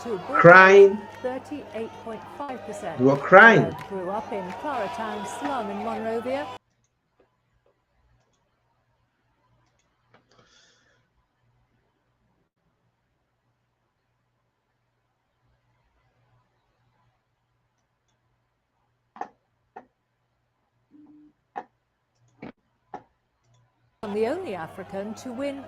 to crying, 38.5%. you were crying. Grew up in Claratown slum in Monrovia. The only African to win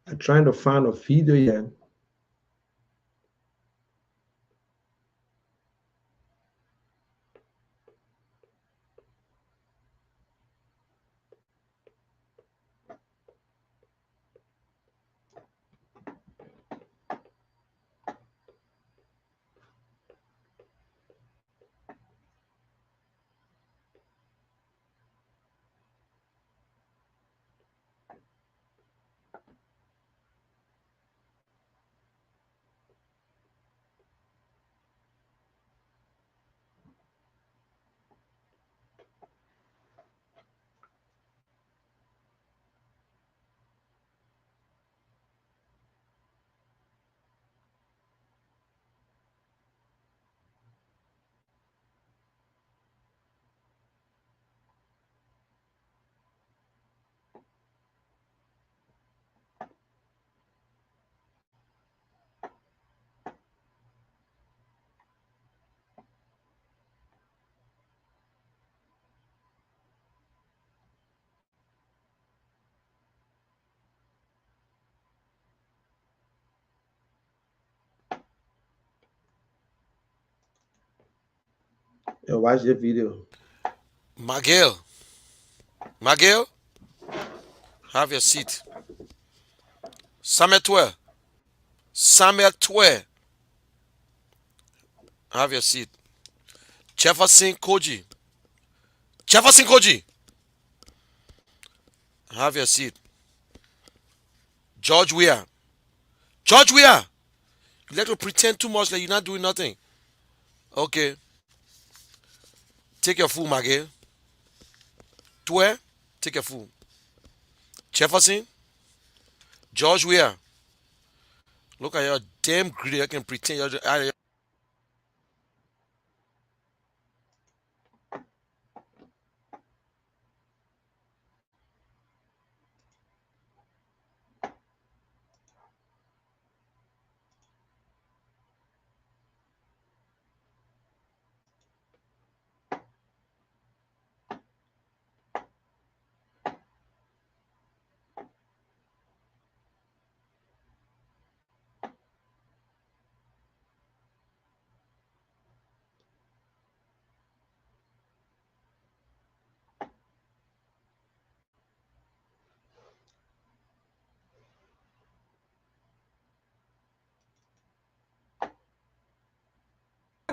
I'm trying to find a video here. Watch the video. Miguel, have your seat. Samuel Twe, have your seat. Jefferson Koji, have your seat. George Weah, you like to pretend too much like you're not doing nothing. Okay. Take your food, Miguel. Twe, take your food. Jefferson, George Weah. Look at your damn greedy. I can pretend you're out of your.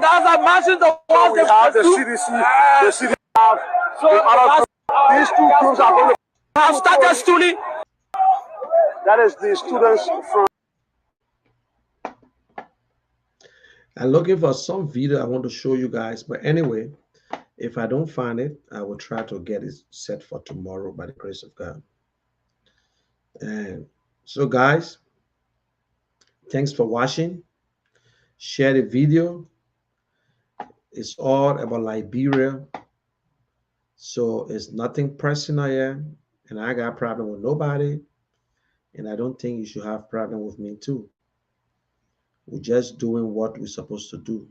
Guys are marching the walls. We have the CDC have So these two groups are going to have started stooning. that is the students from I'm looking for some video I want to show you guys, but anyway, if I don't find it, I will try to get it set for tomorrow by the grace of God. And so guys, thanks for watching. Share the video. It's all about Liberia, so it's nothing personal here, and I got a problem with nobody, and I don't think you should have problem with me too. We're just doing what we're supposed to do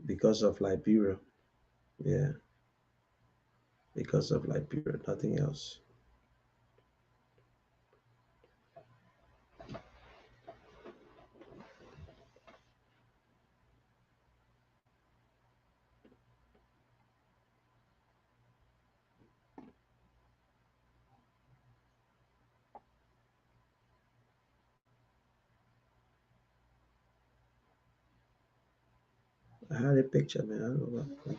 because of Liberia. Yeah, because of Liberia, nothing else. I had a picture, man. I don't know what.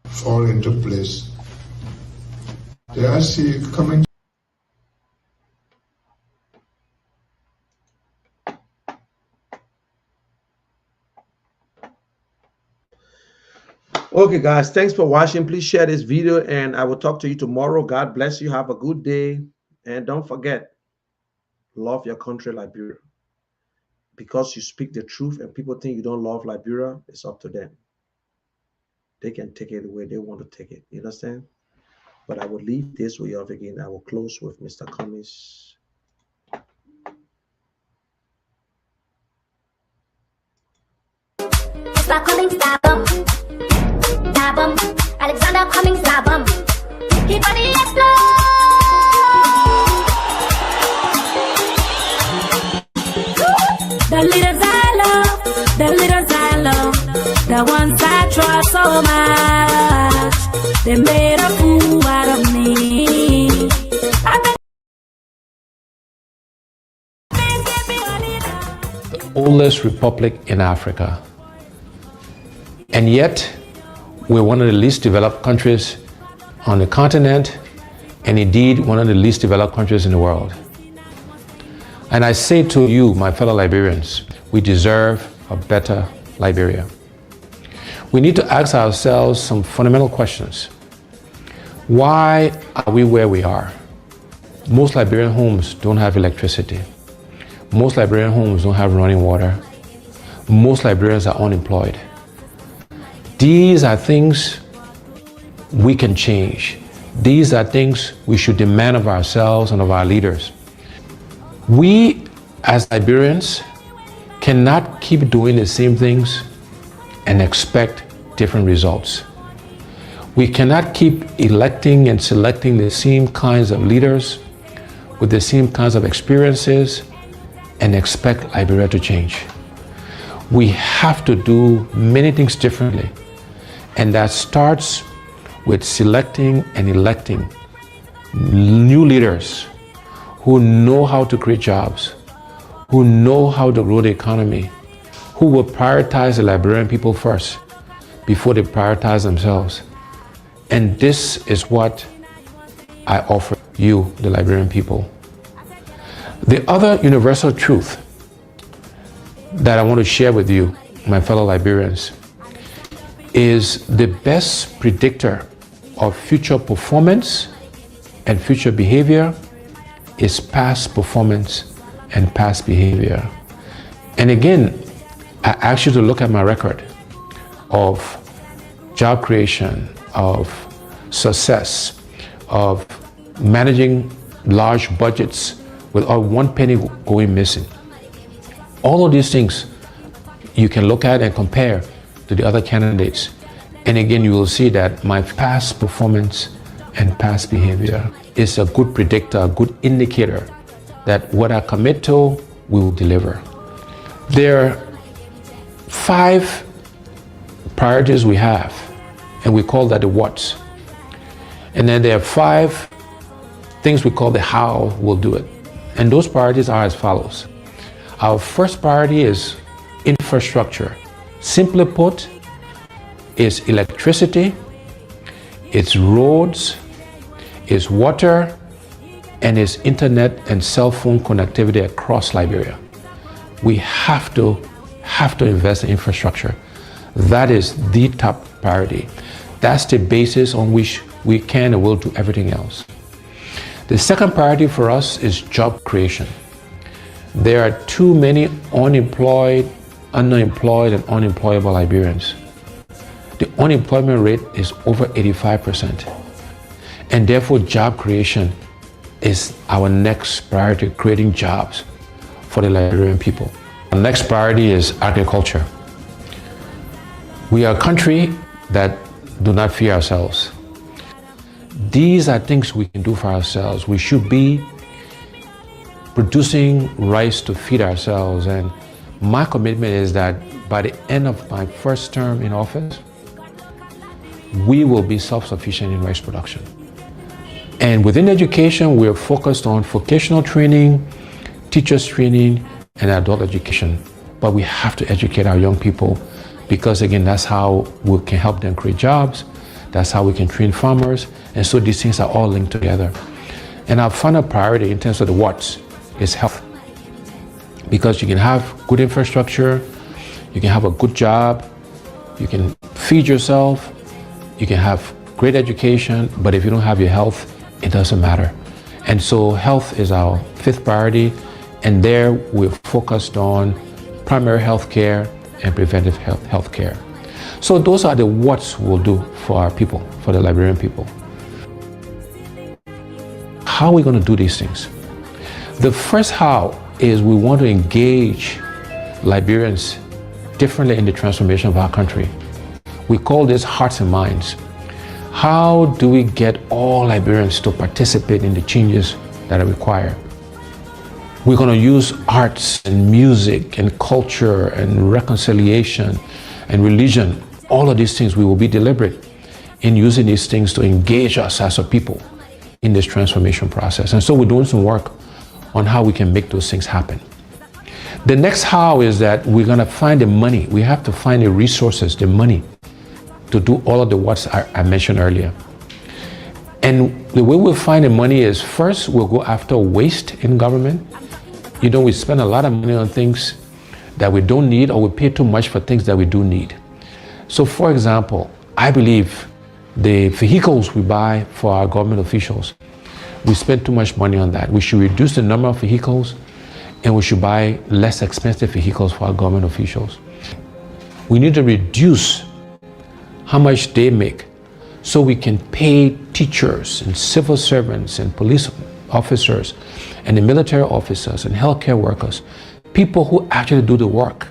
Fall into place. Did I see you coming? Okay, guys, thanks for watching. Please share this video, and I will talk to you tomorrow. God bless you. Have a good day, and don't forget, love your country, Liberia. Because you speak the truth and people think you don't love Liberia, it's up to them. They can take it the way they want to take it. You understand? But I will leave this way off again. I will close with Mr. Cummings. Mr. Cummings, Dabum. Alexander Cummings, Dabum. Keep on the explode. The leaders I love, the leaders I love, the ones I trust so much, they made a fool out of me. The oldest republic in Africa. And yet, we're one of the least developed countries on the continent, and indeed one of the least developed countries in the world. And I say to you, my fellow Liberians, we deserve a better Liberia. We need to ask ourselves some fundamental questions. Why are we where we are? Most Liberian homes don't have electricity. Most Liberian homes don't have running water. Most Liberians are unemployed. These are things we can change. These are things we should demand of ourselves and of our leaders. We, as Liberians, cannot keep doing the same things and expect different results. We cannot keep electing and selecting the same kinds of leaders with the same kinds of experiences and expect Liberia to change. We have to do many things differently, and that starts with selecting and electing new leaders who know how to create jobs, who know how to grow the economy, who will prioritize the Liberian people first before they prioritize themselves. And this is what I offer you, the Liberian people. The other universal truth that I want to share with you, my fellow Liberians, is the best predictor of future performance and future behavior is past performance and past behavior. And again, I ask you to look at my record of job creation, of success, of managing large budgets without one penny going missing. All of these things you can look at and compare to the other candidates. And again, you will see that my past performance and past behavior is a good predictor, a good indicator that what I commit to, we will deliver. There are 5 priorities we have, and we call that the what's. And then there are 5 things we call the how we'll do it. And those priorities are as follows. Our first priority is infrastructure. Simply put, it's electricity, it's roads, it's water, and it's internet and cell phone connectivity across Liberia. We have to invest in infrastructure. That is the top priority. That's the basis on which we can and will do everything else. The second priority for us is job creation. There are too many unemployed, underemployed, and unemployable Liberians. The unemployment rate is over 85%. And therefore, job creation is our next priority, creating jobs for the Liberian people. The next priority is agriculture. We are a country that do not fear ourselves. These are things we can do for ourselves. We should be producing rice to feed ourselves. And my commitment is that by the end of my first term in office, we will be self-sufficient in rice production. And within education, we're focused on vocational training, teachers training, and adult education. But we have to educate our young people because, again, that's how we can help them create jobs. That's how we can train farmers. And so these things are all linked together. And our final priority in terms of the what's is health. Because you can have good infrastructure, you can have a good job, you can feed yourself, you can have great education, but if you don't have your health, it doesn't matter. And so health is our 5th priority, And there we're focused on primary health care and preventive health care. So those are the what's we'll do for our people, for the Liberian people. How are we going to do these things? The first how is we want to engage Liberians differently in the transformation of our country. We call this hearts and minds. How do we get all Liberians to participate in the changes that are required? We're going to use arts and music and culture and reconciliation and religion. All of these things, we will be deliberate in using these things to engage us as a people in this transformation process. And so we're doing some work on how we can make those things happen. The next how is that we're going to find the money. We have to find the resources, the money, to do all of the what's I mentioned earlier. And the way we'll find the money is, first, we'll go after waste in government. You know, we spend a lot of money on things that we don't need, or we pay too much for things that we do need. So, for example, I believe the vehicles we buy for our government officials, we spend too much money on that. We should reduce the number of vehicles, and we should buy less expensive vehicles for our government officials. We need to reduce how much they make so we can pay teachers and civil servants and police officers and the military officers and healthcare workers, people who actually do the work.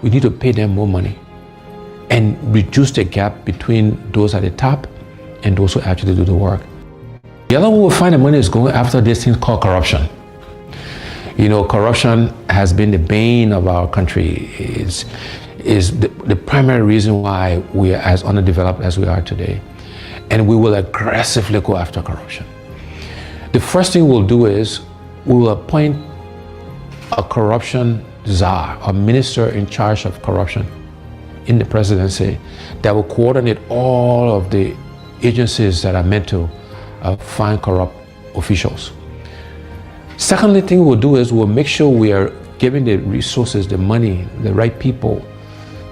We need to pay them more money and reduce the gap between those at the top and those who actually do the work. The other way we'll find the money is going after this thing called corruption. You know, corruption has been the bane of our country. Is the primary reason why we are as underdeveloped as we are today. And we will aggressively go after corruption. The first thing we'll do is we will appoint a corruption czar, a minister in charge of corruption in the presidency that will coordinate all of the agencies that are meant to find corrupt officials. Secondly thing we'll do is we'll make sure we are giving the resources, the money, the right people,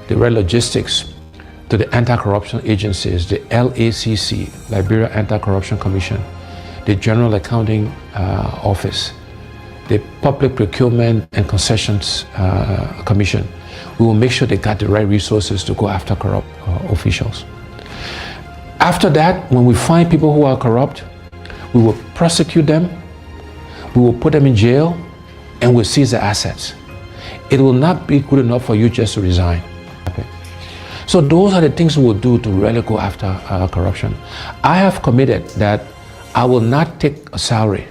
the right logistics to the anti-corruption agencies, the LACC, Liberia Anti-Corruption Commission, the General Accounting Office, the Public Procurement and Concessions Commission. We will make sure they got the right resources to go after corrupt officials. After that, when we find people who are corrupt, we will prosecute them, we will put them in jail, and we'll seize their assets. It will not be good enough for you just to resign. So those are the things we will do to really go after corruption. I have committed that I will not take a salary.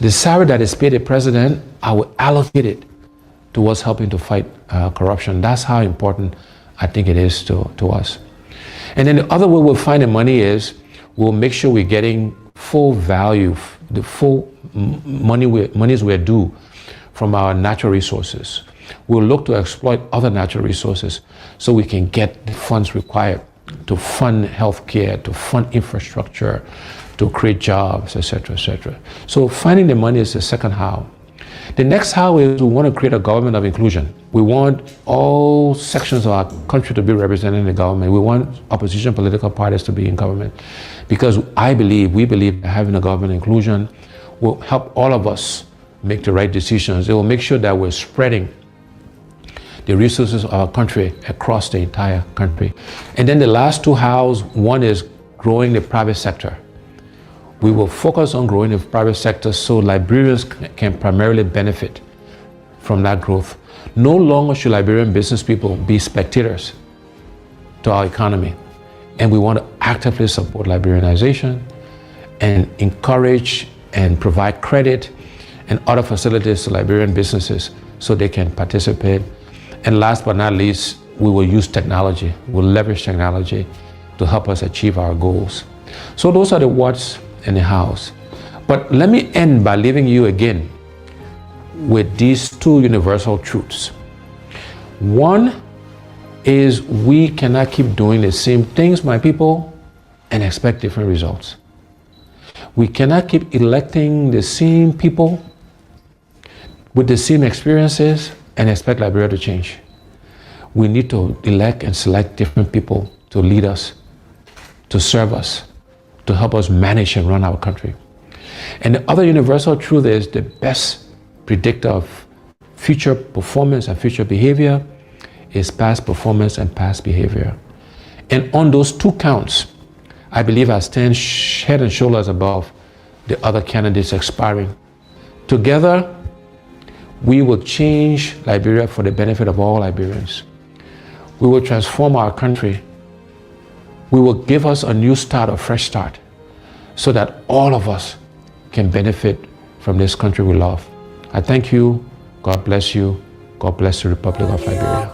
The salary that is paid the president, I will allocate it towards helping to fight corruption. That's how important I think it is to us. And then the other way we'll find the money is we'll make sure we're getting full value, the full monies we're due from our natural resources. We'll look to exploit other natural resources so we can get the funds required to fund healthcare, to fund infrastructure, to create jobs, etc., etc. So finding the money is the second how. The next how is we want to create a government of inclusion. We want all sections of our country to be represented in the government. We want opposition political parties to be in government because we believe that having a government inclusion will help all of us make the right decisions. It will make sure that we're spreading the resources of our country across the entire country. And then the last two hows, one is growing the private sector. We will focus on growing the private sector so Liberians can primarily benefit from that growth. No longer should Liberian business people be spectators to our economy. And we want to actively support Liberianization and encourage and provide credit and other facilities to Liberian businesses so they can participate. And last but not least, we will use technology. We'll leverage technology to help us achieve our goals. So those are the what's and the hows. But let me end by leaving you again with these two universal truths. One is we cannot keep doing the same things, my people, and expect different results. We cannot keep electing the same people with the same experiences and expect Liberia to change. We need to elect and select different people to lead us, to serve us, to help us manage and run our country. And the other universal truth is the best predictor of future performance and future behavior is past performance and past behavior. And on those 2 counts, I believe I stand head and shoulders above the other candidates expiring. Together, we will change Liberia for the benefit of all Liberians. We will transform our country. We will give us a new start, a fresh start, so that all of us can benefit from this country we love. I thank you. God bless you. God bless the Republic of Liberia.